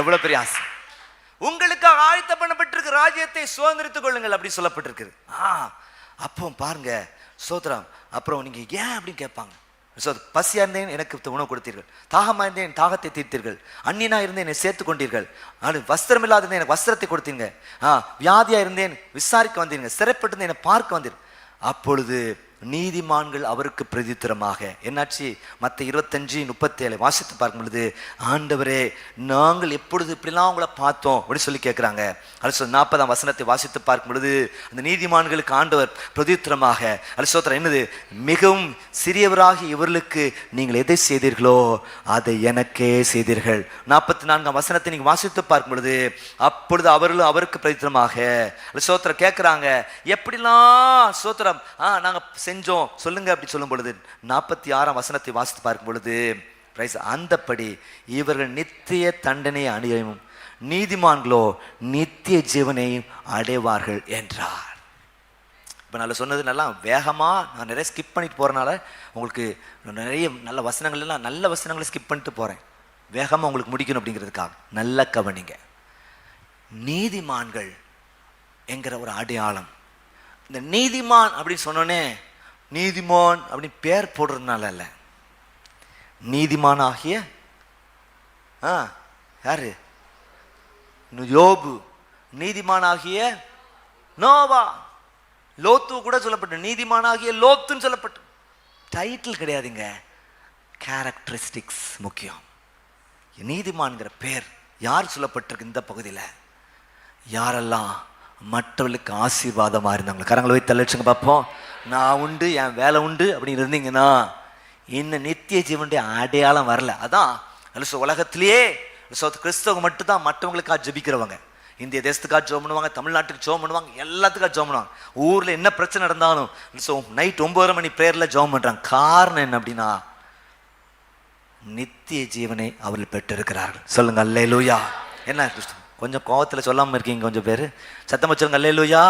எவ்வளவு பெரிய ஆசை. உங்களுக்காக ஆயத்தம் பண்ணப்பட்டிருக்கிற ராஜ்யத்தை சுதந்திரித்துக் கொள்ளுங்கள் அப்படி சொல்லப்பட்டிருக்கு. அப்போ பாருங்க ஸ்தோத்திரம். அப்புறம் நீங்க ஏன் அப்படின்னு கேட்பாங்க. பசியா இருந்தேன் எனக்கு உணவு கொடுத்தீர்கள், தாகமா இருந்தேன் என் தாகத்தை தீர்த்தீர்கள், அந்நியனா இருந்தேன் என்னை சேர்த்து கொண்டீர்கள், வஸ்திரம் இல்லாத இருந்தேன் எனக்கு வஸ்திரத்தை கொடுத்தீங்க, வியாதியா இருந்தேன் விசாரிக்க வந்தீங்க, சிறைப்பட்டு என்னை பார்க்க வந்தீர்கள். அப்பொழுது நீதிமான்கள் அவருக்கு பிரதித்திரமாக, என்னாச்சு மத்திய 25:37 வாசித்து பார்க்கும் பொழுது, ஆண்டவரே நாங்கள் எப்பொழுது இப்படிலாம் உங்களை பார்த்தோம் அப்படி சொல்லி கேட்கிறாங்க. அது 40 வசனத்தை வாசித்து பார்க்கும் பொழுது, அந்த நீதிமான்களுக்கு ஆண்டவர் பிரதித்திரமாக அல்சோத்திரம் என்னது, மிகவும் சிறியவராகி இவர்களுக்கு நீங்கள் எதை செய்தீர்களோ அதை எனக்கே செய்தீர்கள். 44 வசனத்தை நீங்க வாசித்து பார்க்கும் பொழுது, அப்பொழுது அவர்களும் அவருக்கு பிரதித்திரமாக அல்சோத்திரம் கேட்கிறாங்க, எப்படிலாம் சோத்திரம் நாங்க செஞ்சோம் சொல்லுங்க அப்படி சொல்லும் பொழுது, 46 வசனத்தை வாசித்து பார்க்கும் பொழுது, அந்தப்படி இவர்கள் நித்திய தண்டனை அடையும், நீதிமான்களோ நித்திய ஜீவனையும் அடைவார்கள் என்றார். இப்போ நான் சொன்னது நல்லா வேகமா நான் நிறைய ஸ்கிப் பண்ணிட்டு போறதுனால உங்களுக்கு நிறைய நல்ல வசனங்கள் எல்லாம் நல்ல வசனங்களை ஸ்கிப் பண்ணிட்டு போறேன், வேகமா உங்களுக்கு முடிக்கணும் அப்படிங்கிறதுக்காக. நல்ல கவனிங்க. நீதிமான்கள் என்கிற ஒரு அடையாளம். இந்த நீதிமான் அப்படின்னு சொன்னோன்னே நீதிமான் அப்படின்னு பேர் போடுறதுனால அல்ல, நீதிமான் ஆகிய யாரு, யோபு, நீதிமான் ஆகிய நோவா, லோத்து கூட சொல்லப்பட்டு நீதிமான் ஆகிய லோத்துன்னு சொல்லப்பட்டு. டைட்டில் கிடையாதுங்க, கேரக்டரிஸ்டிக்ஸ் முக்கியம். நீதிமான்கிற பேர் யார் சொல்லப்பட்டிருக்கு இந்த பகுதியில், யாரெல்லாம் மற்றவர்களுக்கு ஆசீர்வாதமாக இருந்தாங்க. கரங்களை வைத்து தள்ளிச்சுங்க பார்ப்போம். நான் உண்டு என் வேலை உண்டு அப்படின்னு இருந்தீங்கன்னா இன்னும் நித்திய ஜீவனுடைய அடையாளம் வரல. அதான் உலகத்திலேயே கிறிஸ்தவங்க மட்டும்தான் மற்றவங்களுக்காக ஜெபிக்கிறவங்க. இந்திய தேசத்துக்காக ஜெபம் பண்ணுவாங்க, தமிழ்நாட்டுக்கு ஜெபம் பண்ணுவாங்க, எல்லாத்துக்காக ஜெபம் பண்ணுவாங்க. ஊரில் என்ன பிரச்சனை நடந்தாலும் நைட் 9:30 மணி பிரேயரில் ஜெபம் பண்ணுறாங்க. காரணம் என்ன அப்படின்னா, நித்திய ஜீவனை அவர்கள் பெற்றிருக்கிறார்கள். சொல்லுங்க அல்லேலூயா. என்ன கொஞ்சம் கோவத்தில் சொல்லாமல் இருக்கீங்க கொஞ்சம் பேர், சத்தமா சொல்லுங்க அல்லேலூயா.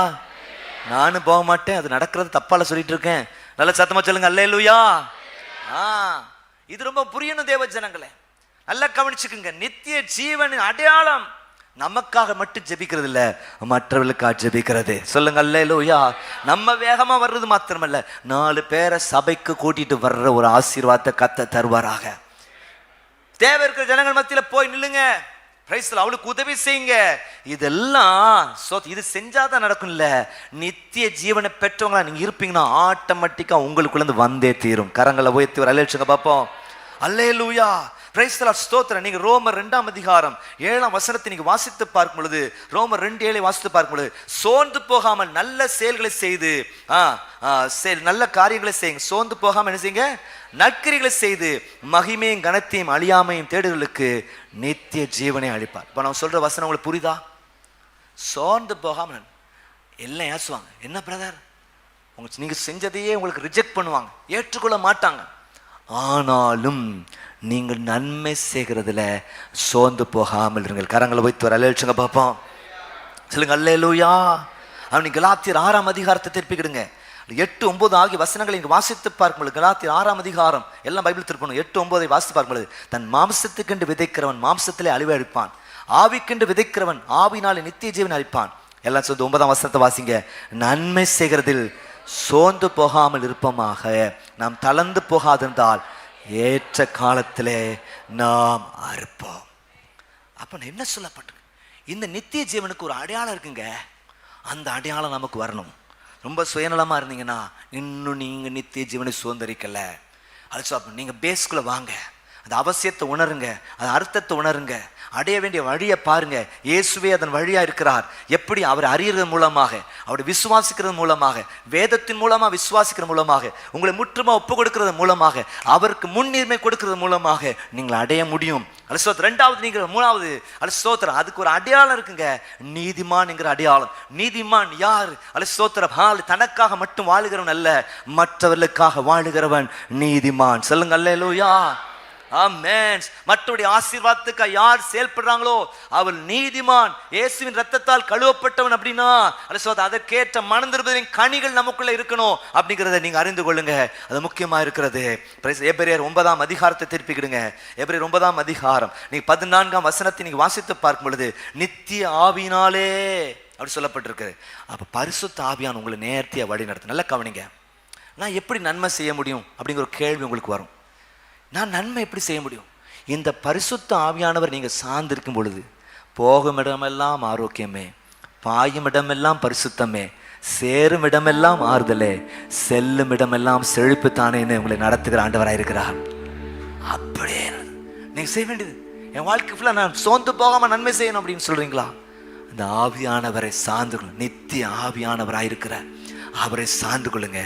நானும் போக மாட்டேன், அது நடக்கிறது தப்பால சொல்லிட்டு இருக்கேன். நல்ல சத்தமா சொல்லுங்க அல்லேலூயா. இது ரொம்ப புரியணும் தேவ ஜனங்களே, நல்லா கவனிச்சுக்குங்க. நித்திய ஜீவனின் அடையாளம் நமக்காக மட்டும் ஜெபிக்கிறது இல்ல, மற்றவர்களுக்காக ஜெபிக்கிறது. சொல்லுங்க அல்லேலூயா. நம்ம வேகமா வர்றது மாத்திரமல்ல, 4 பேரை சபைக்கு கூட்டிட்டு வர்ற ஒரு ஆசீர்வாதத்தை கர்த்தர் தருவாராக. தேவை இருக்கிற ஜனங்கள் மத்தியில் போய் நில்லுங்க, அவளுக்கு உதவி செய்யுங்க. இதெல்லாம் இது செஞ்சாதான் நடக்கும் இல்ல, நித்திய ஜீவனை பெற்றவங்களா நீங்க இருப்பீங்கன்னா ஆட்டோமேட்டிக்கா உங்களுக்குள்ள இருந்து வந்தே தீரும். கரங்களை உயர்த்தி ஒரு அல்லேலூயா பாப்போம். அல்லேலூயா. பிரைஸ் தி லார்ட், ஸ்தோத்திரம். நீங்க ரோமர் 2 அதிகாரம் 7 வசனத்தை நீங்க வாசித்து பார்க்கும் பொழுது, ரோமர் 2:7 வாசித்து பார்க்கும் பொழுது, சோர்ந்து போகாமல் நல்ல செயல்களை செய்து நல்ல காரியங்களை செய்யுங்க, சோர்ந்து போகாமல் என்ன செய்யுங்க, நற்கிரிகளை செய்து மகிமையும் கனத்தையும் அழியாமையும் தேடுகளுக்கு நித்திய ஜீவனை அளிப்பார். இப்போ நான் சொல்ற வசனம் உங்களுக்கு புரியுதா? சோர்ந்து போகாமல் எல்லாம் ஏசுவாங்க, என்ன பிரதர் நீங்க செஞ்சதையே உங்களுக்கு ரிஜெக்ட் பண்ணுவாங்க, ஏற்றுக்கொள்ள மாட்டாங்க. ஆனாலும் நீங்கள் நன்மை செய்கிறதுல சோர்ந்து போகாமல் இருங்கள். கரங்களை வைத்து வர அல்லேலூயா பார்ப்போம். சொல்லுங்க அல்லேலூயா. அவன் கலாத்தியர் 6 அதிகாரத்தை திருப்பிக்கிடுங்க. 8, 9 ஆகிய வசனங்களை இங்கு வாசித்து பார்க்கும்போது, கலாத்தியர் 6 அதிகாரம் எல்லாம் பைபிள் திருப்பணும். 8, 9 வாசித்து பார்க்கும்போது, தன் மாம்சத்துக்கென்று விதைக்கிறவன் மாம்சத்திலே அழிவை அளிப்பான், ஆவிக்கென்று விதைக்கிறவன் ஆவினாலே நித்திய ஜீவன் அளிப்பான். எல்லாம் சொல்லி 9 வசனத்தை வாசிங்க. நன்மை செய்கிறதில் சோர்ந்து போகாமல் இருப்போமாக. நாம் தளர்ந்து போகாதிருந்தால் ஏற்ற காலத்திலே நாம் அறுப்போம். அப்ப என்ன சொல்லப்பட்டிருக்கு? இந்த நித்திய ஜீவனுக்கு ஒரு அடையாளம் இருக்குங்க. அந்த அடையாளம் நமக்கு வரணும். ரொம்ப சுயநலமா இருந்தீங்கன்னா இன்னும் நீங்க நித்திய ஜீவனை சுதந்திரிக்கல. அது நீங்க பேஸ்குள்ள வாங்க, அந்த அவசியத்தை உணருங்க, அந்த அர்த்தத்தை உணருங்க, அடைய வேண்டிய வழியை பாருங்க. இயேசுவே அதன் வழியா இருக்கிறார். எப்படி? அவர் அறியறது மூலமாக, அவரை விசுவாசிக்கிறது மூலமாக, வேதத்தின் மூலமா விசுவாசிக்கிற மூலமாக, உங்களை முற்றுமா ஒப்பு கொடுக்கிறது மூலமாக, அவருக்கு முன்னுரிமை கொடுக்கிறது மூலமாக நீங்கள் அடைய முடியும். அலசோத்திரம். ரெண்டாவது நீங்க மூணாவது அலசோத்திரம், அதுக்கு ஒரு அடையாளம் இருக்குங்க. நீதிமான் என்கிற அடையாளம். நீதிமான் யார்? அலசோத்திரம். தனக்காக மட்டும் வாழுகிறவன் அல்ல, மற்றவர்களுக்காக வாழுகிறவன் நீதிமான். சொல்லுங்க அல்லேலூயா. ஆமென். மற்றவருடைய ஆசீர்வாதத்துக்கு யார் செயல்படுறாங்களோ அவள் நீதிமான். இயேசுவின் ரத்தத்தால் கழுவப்பட்டவன். அப்படின்னா அதற்கேற்ற மனந்திருப்பதின் கனிகள் நமக்குள்ள இருக்கணும் அப்படிங்கிறத நீங்க அறிந்து கொள்ளுங்க. அது முக்கியமா இருக்கிறது. எபிரேயர் 9ஆம் அதிகாரத்தை திருப்பிக்கிடுங்க. எபிரேயர் 9ஆம் அதிகாரம் நீங்க 14ஆம் வசனத்தை நீங்க வாசித்து பார்க்கும் பொழுது நித்திய ஆவியினாலே அப்படி சொல்லப்பட்டிருக்கு. அப்ப பரிசுத்த ஆவியான் உங்களை நேர்த்தியா வழி நடத்து. நல்லா கவனிங்க. நான் எப்படி நன்மை செய்ய முடியும் அப்படிங்கிற ஒரு கேள்வி உங்களுக்கு வரும். நான் நன்மை எப்படி செய்ய முடியும்? இந்த பரிசுத்த ஆவியானவர் நீங்க சார்ந்திருக்கும் பொழுது போகும் இடமெல்லாம் ஆரோக்கியமே, பாயும் இடமெல்லாம் பரிசுத்தமே, சேரும் இடமெல்லாம் ஆறுதலே, செல்லும் இடமெல்லாம் செழிப்பு தானேன்னு உங்களை நடத்துகிற ஆண்டவராக இருக்கிறார். அப்படியே நீங்க செய்ய வேண்டியது, என் வாழ்க்கை ஃபுல்லா நான் சோர்ந்து போகாம நன்மை செய்யணும் அப்படின்னு சொல்றீங்களா? அந்த ஆவியானவரை சார்ந்து கொள்ளுங்க. நித்திய ஆவியானவராக இருக்கிற அவரை சார்ந்து கொள்ளுங்க.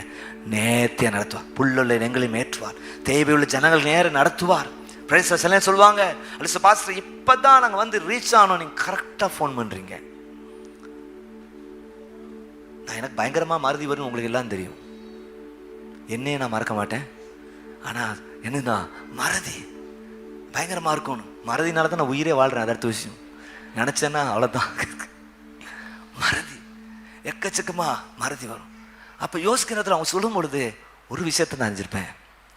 நேர்த்தியா நடத்துவார். புல்லுள்ள எங்களையும் ஏற்றுவார். தேவையுள்ள ஜனங்கள் நேரம் நடத்துவார். சொல்லுவாங்க, பாஸ்டர் இப்பதான் நாங்க வந்து ரீச் ஆனோம், நீங்க கரெக்டா போன் பண்றீங்க. நான் எனக்கு பயங்கரமா மறதி வரும், உங்களுக்கு எல்லாம் தெரியும். என்னையே நான் மறக்க மாட்டேன். ஆனா என்னன்னா மறதி பயங்கரமா இருக்கணும். மறதினால தான் நான் உயிரே வாழ்றேன். அது அடுத்த விஷயம். நினைச்சேன்னா அவ்வளவுதான். மறதி எக்கச்சக்கமா மறதி வரும். அப்போ யோசிக்கிறதுல அவங்க சொல்லும் பொழுது ஒரு விஷயத்தை நான் அறிஞ்சிருப்பேன்.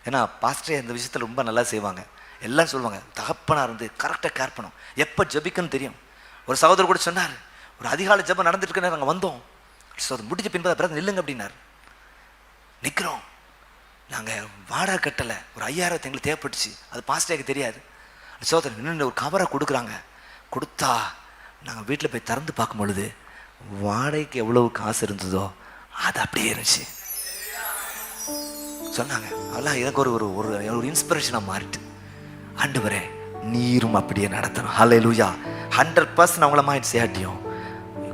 ஏன்னா பாஸ்டரே இந்த விஷயத்தில் ரொம்ப நல்லா செய்வாங்க. எல்லாம் சொல்லுவாங்க, தகப்பனாக இருந்து கரெக்டாக கேர் பண்ணும், எப்போ ஜபிக்கணும்னு தெரியும். ஒரு சகோதரர் கூட சொன்னார், ஒரு அதிகாலை ஜபம் நடந்துட்டு இருக்குன்னு நாங்கள் வந்தோம். ஸோ அது முடிஞ்ச பின்பு பிறகு நில்லுங்க அப்படின்னார். நிற்கிறோம். நாங்கள் வாடகை கட்டலை, ஒரு 5000 எங்களுக்கு தேவைப்பட்டுச்சு. அது பாஸ்டருக்கு தெரியாது. சகோதரர் இன்னும் ஒரு கவரை கொடுக்குறாங்க. கொடுத்தா நாங்கள் வீட்டில் போய் திறந்து பார்க்கும் பொழுது வாடகைக்கு எவ்வளவு காசு இருந்ததோ அது அப்படியே இருந்துச்சு. சொன்னாங்க. அதெல்லாம் எனக்கு ஒரு இன்ஸ்பிரேஷனாக மாறிட்டு, ஆண்டவரே நீரும் அப்படியே நடத்தணும். ஹல்லேலூயா. 100% அவங்கள மைண்ட் சேட்டியும்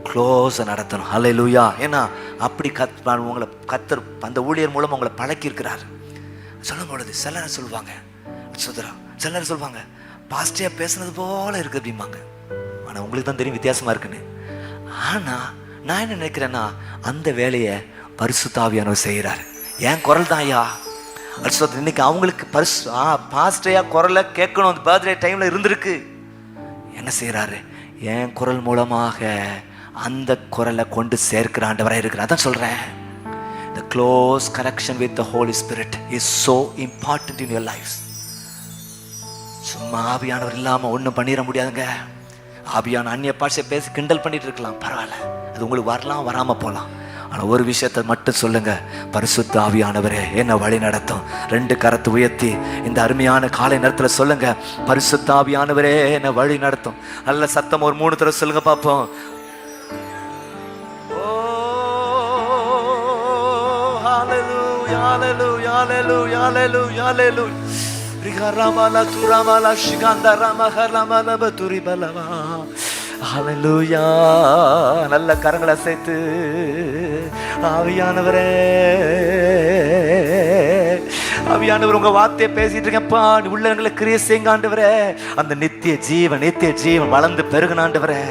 க்ளோஸாக நடத்தணும். ஹல்லேலூயா. ஏன்னா அப்படி உங்களை கத்தர் அந்த ஊழியர் மூலம் உங்களை பழக்கி இருக்கிறார். சொல்லும் பொழுது சிலர் சொல்லுவாங்க, சிலர் சொல்லுவாங்க பாஸ்டியா பேசுனது போல இருக்கு அப்படிம்பாங்க. ஆனால் உங்களுக்கு தான் தெரியும் வித்தியாசமா இருக்குன்னு. ஆனால் நான் என்ன நினைக்கிறேன்னா, அந்த வேலையை பரிசுத்த ஆவியானவர் செய்கிறார். என் குரல் தான் ஐயா. இன்னைக்கு அவங்களுக்கு பாஸ்டையா குரலை கேட்கணும். அந்த பர்த்டே டைம்ல இருந்திருக்கு. என்ன செய்யறாரு? என் குரல் மூலமாக அந்த குரலை கொண்டு சேர்க்கிற ஆண்டவராக இருக்கிறார். அதான் சொல்றேன், the close connection with the Holy Spirit is so important in your lives. சும்மா ஆவியானவர் இல்லாம ஒன்றும் பண்ணிட முடியாதுங்க. ஆவியான அந்நிய பாஷை பேசி கிண்டல் பண்ணிட்டு இருக்கலாம், பரவாயில்ல, அது உங்களுக்கு வரலாம், வராம போகலாம். ஆனால் ஒரு விஷயத்தை மட்டும் சொல்லுங்க, பரிசுத்த ஆவியானவரே என்ன வழி நடத்தும். 2 கரத்தை உயர்த்தி இந்த அருமையான காலை நேரத்தில் சொல்லுங்க, பரிசுத்த ஆவியானவரே என்ன வழி நடத்தும். நல்ல சத்தம் ஒரு 3 தடவை சொல்லுங்க பார்ப்போம். Hallelujah, hallelujah, hallelujah, hallelujah, hallelujah. Rigaramala turamala shiganda ramaharamala baturibalava. Hallelujah. நல்ல கரங்களை சேர்த்து ஆவியானவரே, ஆவியானவர் உங்க வார்த்தையை பேசிட்டு இருக்கேன்ப்பா, உள்ளங்களை கிரியை செய்யுங்க ஆண்டவரே. அந்த நித்திய ஜீவன் வளர்ந்து பெருகனாண்டவரே.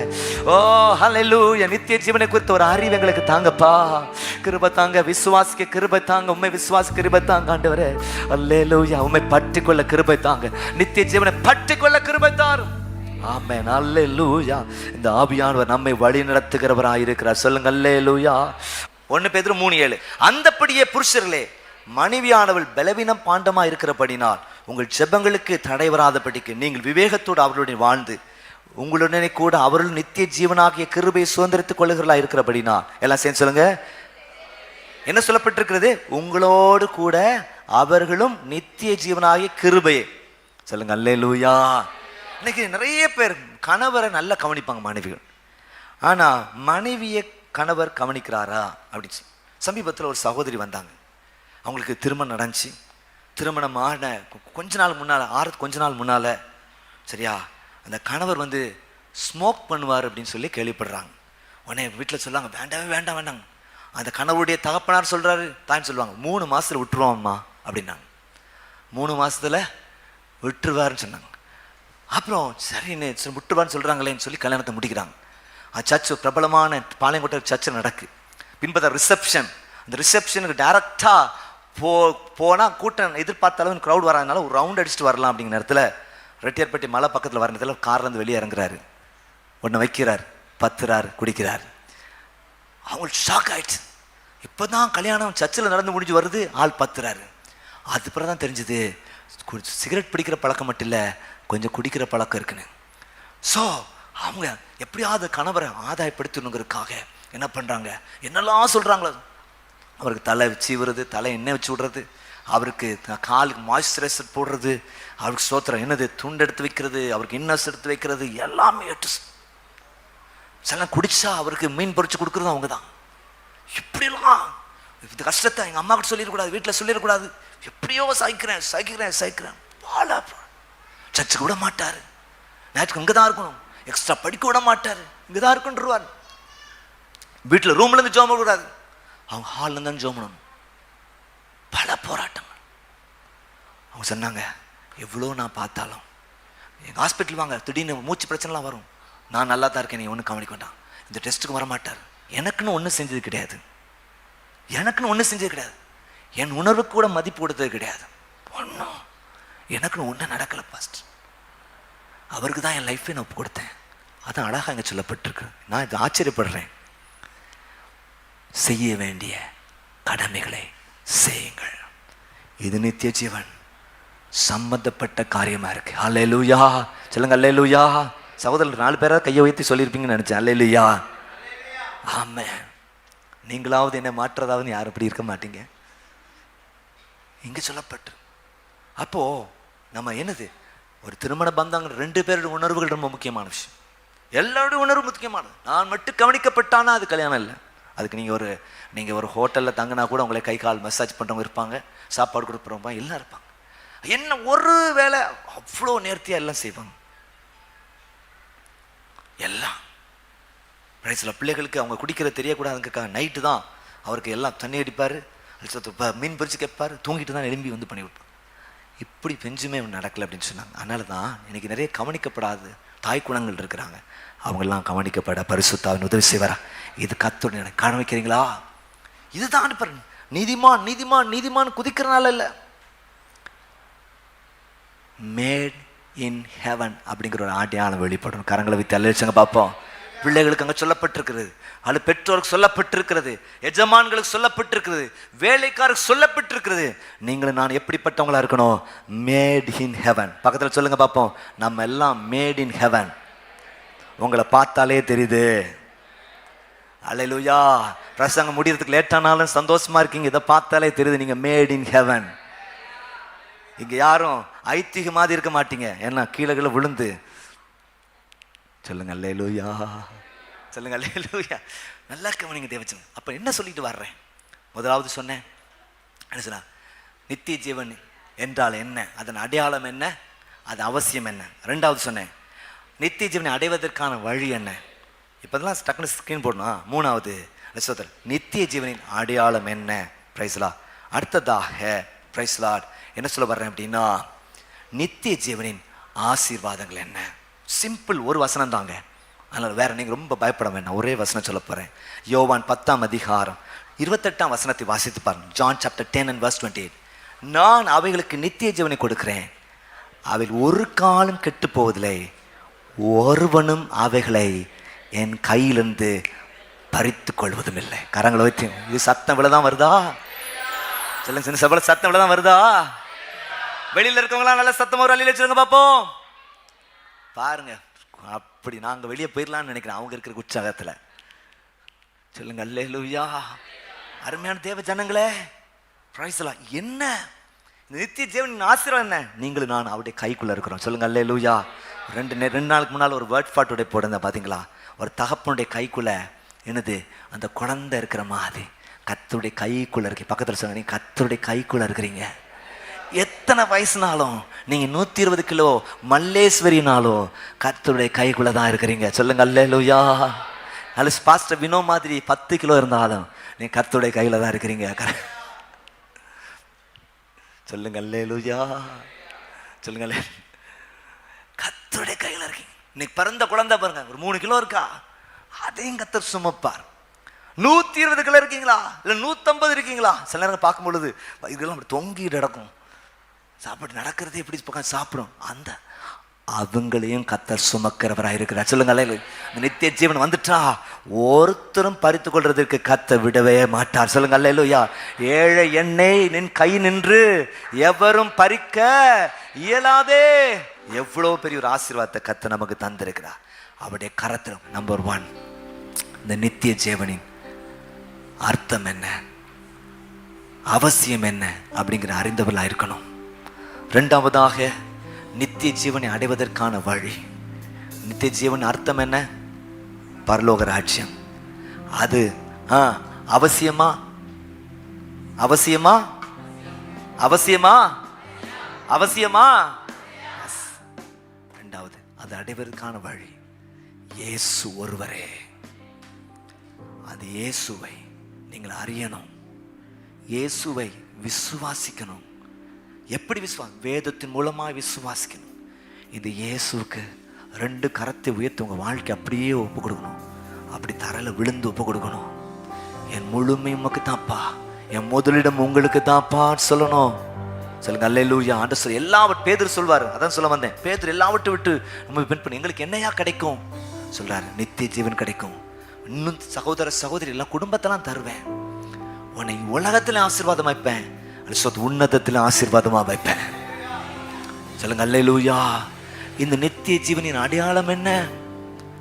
ஓ ஹல்லேலூயா. நித்திய ஜீவனை குறித்த ஒரு அறிவு எங்களுக்கு தாங்கப்பா. கிருபை தாங்க, விசுவாசிக்க கிருபை தாங்க, உண்மை விசுவாசி கிருபை தாங்க ஆண்டவரே. ஹல்லேலூயா. உண்மை பற்றிக்கொள்ள கிருபை தாங்க, நித்திய ஜீவனை பற்றிக்கொள்ள கிருபை தாரும். ஆமென். அல்லேலூயா. இந்த ஆவியானவர் நம்மை வழி நடத்துகிறவராக இருக்கிறார். சொல்லுங்க அல்லேலூயா. 1 பேதுரு 3:7. அந்தப்படியே புருஷர்களே, மனைவியானவள் பலவீனம் பாண்டமா இருக்கிறபடினால் உங்கள் ஜெபங்களுக்கு தடை வராதபடிக்கு நீங்கள் விவேகத்தோடு அவர்களுடைய வாழ்ந்து உங்களுடனே கூட அவர்கள் நித்திய ஜீவனாகிய கிருபையை சுதந்திரித்துக் கொள்ளுகிறா இருக்கிறபடினா, எல்லாம் சேர்ந்து சொல்லுங்க, என்ன சொல்லப்பட்டிருக்கிறது? உங்களோடு கூட அவர்களும் நித்திய ஜீவனாகிய கிருபையே. சொல்லுங்க அல்லேலூயா. இன்னைக்கு நிறைய பேர் கணவரை நல்லா கவனிப்பாங்க மனைவிகள், ஆனா மனைவியை கணவர் கவனிக்கிறாரா அப்படின்னு. சமீபத்தில் ஒரு சகோதரி வந்தாங்க, அவங்களுக்கு திருமணம் நடந்துச்சு. திருமணமான கொஞ்ச நாள் முன்னால், கொஞ்ச நாள் முன்னால் சரியா, அந்த கணவர் வந்து ஸ்மோக் பண்ணுவார் அப்படின்னு சொல்லி கேள்விப்படுறாங்க. உடனே வீட்டில் சொல்லாங்க, வேண்டாமே வேண்டாம் வேண்டாங்க. அந்த கணவருடைய தகப்பனார் சொல்கிறாரு, தான் சொல்லுவாங்க 3 மாதத்தில் விட்டுருவாம்மா அப்படின்னாங்க. 3 மாதத்தில் விட்டுருவாருன்னு சொன்னாங்க. அப்புறம் சரின்னு விட்டுருவான்னு சொல்கிறாங்களேன்னு சொல்லி கல்யாணத்தை முடிக்கிறாங்க. சர்ச்சு பிரபலமான பாளையங்கோட்டை சர்ச்சில் நடக்கு. பின்பத ரிசப்ஷன். அந்த ரிசப்ஷனுக்கு டைரெக்டாக போனால் கூட்டம் எதிர்பார்த்த அளவு க்ரௌட் வராதனால ஒரு ரவுண்ட் அடிச்சுட்டு வரலாம் அப்படிங்கிற நேரத்தில் ரெட்டியார்பட்டி மலை பக்கத்தில் வர நேரத்தில் கார்லேருந்து வெளியே இறங்குறாரு. ஒன்று வைக்கிறார், பத்துறாரு, குடிக்கிறார். அவங்களுக்கு ஷாக் ஆயிடுச்சு. இப்போ தான் கல்யாணம் சர்ச்சில் நடந்து முடிஞ்சு வருது, ஆள் பத்துறாரு. அதுக்கப்புறம் தான் தெரிஞ்சுது சிகரெட் பிடிக்கிற பழக்கம் மட்டும் இல்லை, கொஞ்சம் குடிக்கிற பழக்கம் இருக்குன்னு. ஸோ அவங்க எப்படியாவது கணவரை ஆதாயப்படுத்தணுங்கிறதுக்காக என்ன பண்ணுறாங்க, என்னெல்லாம் சொல்கிறாங்களோ. அவருக்கு தலை சீவுறது, தலை எண்ணெய் வச்சு விடுறது, அவருக்கு காலுக்கு மாய்ஸ்சரைசர் போடுறது, அவருக்கு சோத்திரம் என்னது துண்டு எடுத்து வைக்கிறது, அவருக்கு இன்னஸ் எடுத்து வைக்கிறது, எல்லாமே சில குடிச்சா அவருக்கு மீன் பொறிச்சு கொடுக்குறது அவங்க தான். இப்படிலாம் இந்த கஷ்டத்தை எங்கள் அம்மா கிட்ட சொல்லிடக்கூடாது, வீட்டில் சொல்லிடக்கூடாது, எப்படியோ சகிக்கிறேன் பாலா. சர்ச்சுக்கு விட மாட்டார், ஞாயிற்றுக்கு இங்கே தான் இருக்கணும், எக்ஸ்ட்ரா படிக்க விட மாட்டார், இங்கே தான் இருக்குன்றுவார். வீட்டில் ரூம்லேருந்து ஜோம் பண்ணக்கூடாது, அவங்க ஹாலில் தான் ஜோம் பண்ணணும். பல போராட்டங்கள். அவங்க சொன்னாங்க, எவ்வளோ நான் பார்த்தாலும் எங்கள் ஹாஸ்பிட்டல் வாங்க, திடீர்னு மூச்சு பிரச்சனைலாம் வரும், நான் நல்லா தான் இருக்கேன், நீ ஒன்றும் கவனிக்க வேண்டாம், இந்த டெஸ்ட்டுக்கு வரமாட்டார். எனக்குன்னு ஒன்றும் செஞ்சது கிடையாது, என் உணர்வுக்கு கூட மதிப்பு கொடுத்தது கிடையாது. ஒன்றும் எனக்குன்னு ஒன்றும் நடக்கலை பாஸ்ட். அவருக்கு தான் என் லைஃப்பை நான் கொடுத்தேன். அதான் அழகாக இங்கே சொல்லப்பட்டிருக்கு. நான் இது ஆச்சரியப்படுறேன். செய்ய வேண்டிய கடமைகளை செய்யுங்கள், இது நித்திய ஜீவன் சம்பந்தப்பட்ட காரியமா இருக்கு. அல்லேலூயா சொல்லுங்க, அல்லேலூயா. சகோதரர் 4 பேராக கையை வைத்து சொல்லியிருப்பீங்கன்னு நினைச்சேன். அல்லேலூயா. ஆமென். நீங்களாவது என்ன மாற்றதாவது யாரும் அப்படி இருக்க மாட்டீங்க. இங்க சொல்லப்பட்டு அப்போ நம்ம என்னது, ஒரு திருமண பந்தங்கள் 2 பேருடைய உணர்வுகள் ரொம்ப முக்கியமான விஷயம். எல்லாருடைய உணர்வு முக்கியமானது. நான் மட்டும் கவனிக்கப்பட்டானா அது கல்யாணம் இல்லை. அதுக்கு நீங்கள் ஒரு ஹோட்டலில் தங்கினா கூட உங்களை கை கால் மசாஜ் பண்ணுறவங்க இருப்பாங்க, சாப்பாடு கொடுக்குறவங்க எல்லாம் இருப்பாங்க. என்ன ஒரு வேலை அவ்வளோ நேர்த்தியாக எல்லாம் செய்வாங்க. எல்லாம் சில பிள்ளைகளுக்கு அவங்க குடிக்கிறது தெரியக்கூடாதுக்காக நைட்டு தான் அவருக்கு எல்லாம் தண்ணி அடிப்பார், மீன் பறித்து கேட்பார், தூங்கிட்டு தான் எழும்பி வந்து பண்ணி விட்பார். இப்படி பெஞ்சுமே நடக்கலை அப்படின்னு சொன்னாங்க. அதனால தான் எனக்கு நிறைய கவனிக்கப்படாது தாய் குணங்கள் இருக்கிறாங்க. அவங்கெல்லாம் கவனிக்கப்பட பரிசுத்தாவின் உதவி செய்வாரா? இது கத்தோடு எனக்கு காண வைக்கிறீங்களா? இதுதான் நீதிமான் நீதிமான் நீதிமான் குதிக்கிறனால இல்லை, மேட் இன் ஹெவன் அப்படிங்கிற ஒரு அடையாளம் வெளிப்படணும். கரங்களை வைத்து அல்லிச்சங்க பார்ப்போம். பிள்ளைகளுக்கு அங்கே சொல்லப்பட்டிருக்கிறது, அது பெற்றோருக்கு சொல்லப்பட்டிருக்கிறது, எஜமான்களுக்கு சொல்லப்பட்டிருக்கிறது, வேலைக்காரருக்கு சொல்லப்பட்டிருக்கிறது. நீங்களும் நான் எப்படிப்பட்டவங்களா இருக்கணும்? Mat in heaven. பக்கத்தில் சொல்லுங்க பார்ப்போம். நம்ம எல்லாம் மேட் இன் ஹெவன். உங்களை பார்த்தாலே தெரியுது. அல்லேலூயா. பிரசங்கம் முடியறதுக்கு லேட்டானாலும் சந்தோஷமா இருக்கீங்க, இதை பார்த்தாலே தெரியுது நீங்க மேட் இன் ஹெவன். இங்க யாரும் ஐத்திக மாதிரி இருக்க மாட்டீங்க, ஏன்னா கீழே கீழே விழுந்து. சொல்லுங்க அல்லேலூயா, சொல்லுங்க அல்லேலூயா. நல்லா கவனிங்க தேவச்சன். அப்ப என்ன சொல்லிட்டு வர்றேன்? முதலாவது சொன்னேன் என்ன சொன்னா, நித்திய ஜீவன் என்றால் என்ன, அதன் அடையாளம் என்ன, அது அவசியம் என்ன. 2வது சொன்னேன் நித்திய ஜீவனை அடைவதற்கான வழி என்ன. இப்போதெல்லாம் டக்குனு ஸ்கிரீன் போடணும். 3வது நித்திய ஜீவனின் அடையாளம் என்ன. பிரைஸ்லா. அடுத்ததாக பிரைஸ்லாட் என்ன சொல்ல வர்றேன் அப்படின்னா, நித்திய ஜீவனின் ஆசீர்வாதங்கள் என்ன. சிம்பிள், ஒரு வசனம் தாங்க. அதனால் வேற நீங்கள் ரொம்ப பயப்பட வேண்டாம், ஒரே வசனம் சொல்ல போகிறேன். யோவான் 10ஆம் அதிகாரம் 28ஆம் வசனத்தை வாசித்து பாருங்க. John chapter 10 and verse 28. நான் அவைகளுக்கு நித்திய ஜீவனை கொடுக்கிறேன், அவைகள் ஒரு காலம் கெட்டு போவதில்லை, ஒருவனும் அவைகளை என் கையிலிருந்து பறித்து கொள்வதும் இல்லை. கரங்களை வைத்து இது சத்தம் விழதான் வருதா? சொல்லுங்க, சின்ன சபல சத்தம் விழதான் வருதா? வெளியில இருக்கவங்களாம் நல்ல சத்தம் ஒரு அள்ளியில சொல்லுங்க பார்ப்போம். பாருங்க, அப்படி நாங்க வெளியே போயிடலாம்னு நினைக்கிறேன் அவங்க இருக்கிற உற்சாகத்துல. சொல்லுங்க அல்லேலூயா. அருமையான தேவ ஜனங்களே, பிரைஸ்லாம் என்ன இந்த நித்திய ஜீவனின் ஆசீர்வாதம் என்ன? நீங்களும் நான் அவருடைய கைக்குள்ள இருக்கிறோம். சொல்லுங்க அல்லேலூயா. ரெண்டு நாளுக்கு முன்னால் ஒரு வேர்ட் ஃபாட்டோடைய போடுங்க பார்த்தீங்களா? ஒரு தகப்பனுடைய கைக்குள்ள என்னது அந்த குழந்தை இருக்கிற மாதிரி கர்த்தருடைய கைக்குள்ள இருக்கு. பக்கத்தில் சொல்லுங்க, நீங்க கர்த்தருடைய கைக்குள்ள இருக்கிறீங்க. எத்தனை வயசுனாலும் நீங்க 120 கிலோ மல்லேஸ்வரினாலும் கர்த்தருடைய கைக்குள்ள தான் இருக்கிறீங்க. சொல்லுங்க அல்லேலூயா. அல்ல பாஸ்டர் வினோ மாதிரி 10 கிலோ இருந்தாலும் நீங்க கர்த்தருடைய கையில தான் இருக்கிறீங்க. சொல்லுங்க அல்லேலூயா. சொல்லுங்க கர்த்தருடைய கையில இருக்கீங்க. இன்னைக்கு பிறந்த குழந்தை பாருங்க, ஒரு 3 கிலோ இருக்கா, அதையும் கர்த்தர் சுமப்பார். 120 கிலோ இருக்கீங்களா, இல்லை 150 இருக்கீங்களா, சில நேரம் பார்க்கும் பொழுது இதெல்லாம் அப்படி தொங்கிட்டு நடக்கும். சாப்பாடு நடக்கிறது எப்படி பக்கம் சாப்பிடும், அந்த அவங்களையும் கர்த்தர் சுமக்கிறவராக இருக்கிறார். சொல்லுங்க அல்லேலூயா. இந்த நித்திய ஜீவன் வந்துட்டா ஒருத்தரும் பறித்து கொள்றதுக்கு கர்த்தர் விடவே மாட்டார். சொல்லுங்க அல்லேலூயா. ஏழை எண்ணெய் நின் கை நின்று எவரும் பறிக்க இயலாதே. எவ்வளோ பெரிய ஒரு ஆசீர்வாதத்தை கர்த்தர் நமக்கு தந்திருக்கிறார். அவருடைய கரத்தில் நம்பர் 1 இந்த நித்திய ஜீவனின் அர்த்தம் என்ன, அவசியம் என்ன அப்படிங்கிற அறிந்தவர்களாக இருக்கணும். 2வதாக நித்திய ஜீவனை அடைவதற்கான வழி. நித்திய ஜீவன் அர்த்தம் என்ன? பரலோக ராஜ்யம். அது அவசியமா அவசியமா அவசியமா அவசியமா? 2வது அது அடைவதற்கான வழி இயேசு ஒருவரே. அது இயேசுவை நீங்கள் அறியணும், இயேசுவை விசுவாசிக்கணும். எப்படி வேதத்தின் மூலமாக விசுவாசிக்கணும். இது இயேசுக்கு 2 கரத்தை உயர்த்தி உங்கள் வாழ்க்கை அப்படியே ஒப்பு கொடுக்கணும். அப்படி தரையில் விழுந்து ஒப்பு கொடுக்கணும். என் முழுமை உமக்கு தான்ப்பா, என் முதலிடம் உங்களுக்கு தான்ப்பா சொல்லணும். சொல்லுங்க அல்லேலூயா. ஆண்டவர் சொல்ல எல்லாவற்றையும் பேதுரு சொல்வார். அதான் சொல்ல வந்தேன். பேதுரு எல்லாவற்றை விட்டு நம்ம பின் பண்ணி எங்களுக்கு என்னையா கிடைக்கும் சொல்றாரு, நித்திய ஜீவன் கிடைக்கும். இன்னும் சகோதர சகோதரி எல்லாம் குடும்பத்தெல்லாம் தருவேன், உன்னை உலகத்தில் ஆசீர்வாதம் வைப்பேன், உன்னதத்தில் ஆசீர்வாதமா வைப்பேன். சொல்லுங்க அல்லேலூயா. இந்த நித்திய ஜீவனின் அடையாளம் என்ன?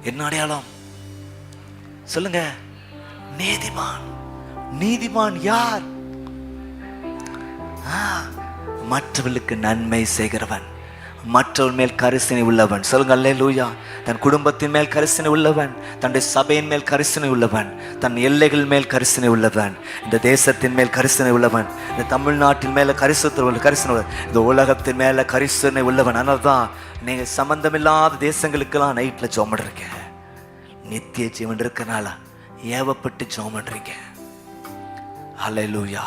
என்ன அடையாளம் சொல்லுங்க? நீதிமான். நீதிமான் யார்? மற்றவர்களுக்கு நன்மை செய்கிறவன், மற்றவர் மேல் கரிசனை உள்ளவன். சொல்லுங்க அல்லேலூயா. தன் குடும்பத்தின் மேல் கரிசனை உள்ளவன், தன்னுடைய சபையின் மேல் கரிசனை உள்ளவன், தன் எல்லைகள் மேல் கரிசனை உள்ளவன், இந்த தேசத்தின் மேல் கரிசனை உள்ளவன், இந்த தமிழ்நாட்டின் மேல கரிசனை உள்ளவன், இந்த உலகத்தின் மேல கரிசனை உள்ளவன். அதனால தான் நீங்க சம்பந்தமில்லாத தேசங்களுக்கெல்லாம் நைட்ல ஜெபம் பண்றீங்க. நித்திய ஜீவன் இருக்கனால ஏவப்பட்டு ஜெபம் பண்றீங்க. அல்லேலூயா.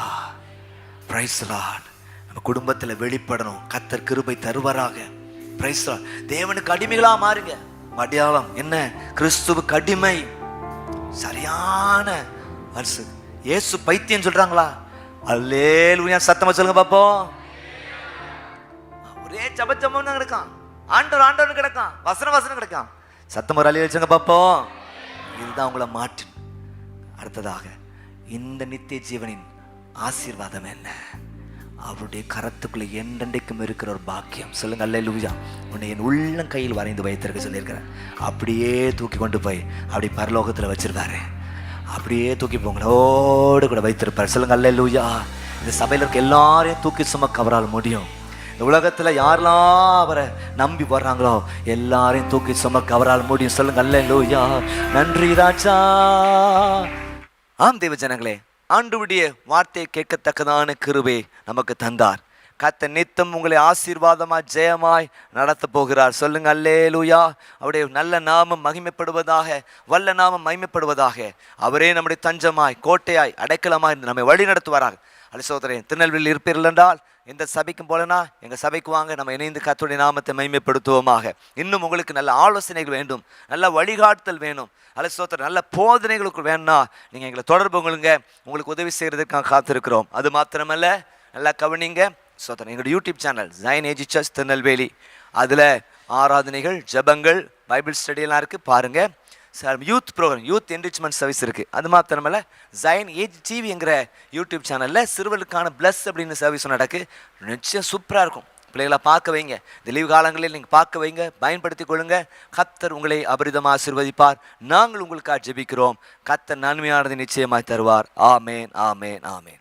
Praise the Lord. நம்ம குடும்பத்தில் வெளிப்படணும். கர்த்தர் கிருபை தருவாராக. Praise the Lord. தேவனுக்கு அடிமைகளா மாறுங்க. அடையாளம் என்ன? கிறிஸ்துவுக்கு அடிமை. சரியான இயேசு பைத்தியம் சொல்றாங்களா? அல்லேலூயா. சத்தமா சொல்லுங்க பாப்போம். ஒரே ஜபஜபம் கிடக்கான், ஆண்டவர் ஆண்டவர் கிடக்கான், வசனம் கிடக்கான். சத்தம் ஒரு அலைய வச்சுங்க பாப்போம். இதுதான் உங்களை மாற்று. அடுத்ததாக இந்த நித்திய ஜீவனின் ஆசீர்வாதம் என்ன? அவருடைய கரத்துக்குள்ள என்றென்றைக்கும் இருக்கிற ஒரு பாக்கியம். சொல்லுங்க அல்லேலூயா. உன்னை என் உள்ளம் கையில் வரைந்து வைத்திருக்க சொல்லியிருக்கிறேன். அப்படியே தூக்கி கொண்டு போய் அப்படி பரலோகத்தில் வச்சிருவாரு. அப்படியே தூக்கி போங்களோடு கூட வைத்திருப்பார். சொல்லுங்க அல்லேலூயா. இந்த சபையில் இருக்க எல்லாரையும் தூக்கி சுமக்க அவரால் முடியும். இந்த உலகத்தில் யாரெல்லாம் அவரை நம்பி வர்றாங்களோ எல்லாரையும் தூக்கி சுமக்க அவரால் முடியும். சொல்லுங்க அல்லேலூயா. நன்றி ராஜா. ஆம் தேவ ஜனங்களே, ஆண்டவருடைய வார்த்தையை கேட்கத்தக்கதான கிருபை நமக்கு தந்தார். கர்த்தர் நித்தம் உங்களை ஆசீர்வாதமாய் ஜெயமாய் நடத்த போகிறார். சொல்லுங்க அல்லேலூயா. அவருடைய நல்ல நாமம் மகிமைப்படுவதாக, வல்ல நாமம் மகிமைப்படுவதாக. அவரே நம்முடைய தஞ்சமாய் கோட்டையாய் அடைக்கலமாய் நம்மை வழி நடத்துவாராக. அல்ல சோதரே, திருநெல்வேலியில் இருப்பீர்கள் என்றால் எந்த சபைக்கும் போலனா எங்கள் சபைக்கு வாங்க, நம்ம இணைந்து கர்த்தருடைய நாமத்தை மகிமைப்படுத்துவோமாக. இன்னும் உங்களுக்கு நல்ல ஆலோசனைகள் வேண்டும், நல்ல வழிகாட்டுதல் வேணும், அல்ல சோதரர் நல்ல போதனைகளுக்கு வேணும்னா நீங்கள் எங்களை தொடர்பு கொள்ளுங்க. உங்களுக்கு உதவி செய்கிறதுக்காக காத்திருக்கிறோம். அது மாத்திரமல்ல, நல்லா கவனிங்க சோதரர், எங்களுடைய YouTube channel Zion AG church Tirunelveli, அதில் ஆராதனைகள், ஜபங்கள், பைபிள் ஸ்டடியெல்லாம் இருக்குது பாருங்கள். Youth programme, youth enrichment service இருக்குது. அது மாத்திரமல்ல, ஜைன் ஏஜ் டிவி என்கிற யூடியூப் சேனலில் சிறுவர்களுக்கான பிளஸ் அப்படின்னு சர்வீஸ் நடக்கு. நிச்சயம் சூப்பராக இருக்கும். பிள்ளைகளை பார்க்க வைங்க. இந்த லீவு காலங்களில் நீங்கள் பார்க்க வைங்க, பயன்படுத்தி கொள்ளுங்க. கர்த்தர் உங்களை அபரிதமாக ஆசீர்வதிப்பார். நாங்கள் உங்களுக்காக ஜெபிக்கிறோம். கர்த்தர் நன்மையானதை நிச்சயமாய் தருவார். ஆமேன், ஆமேன், ஆமேன்.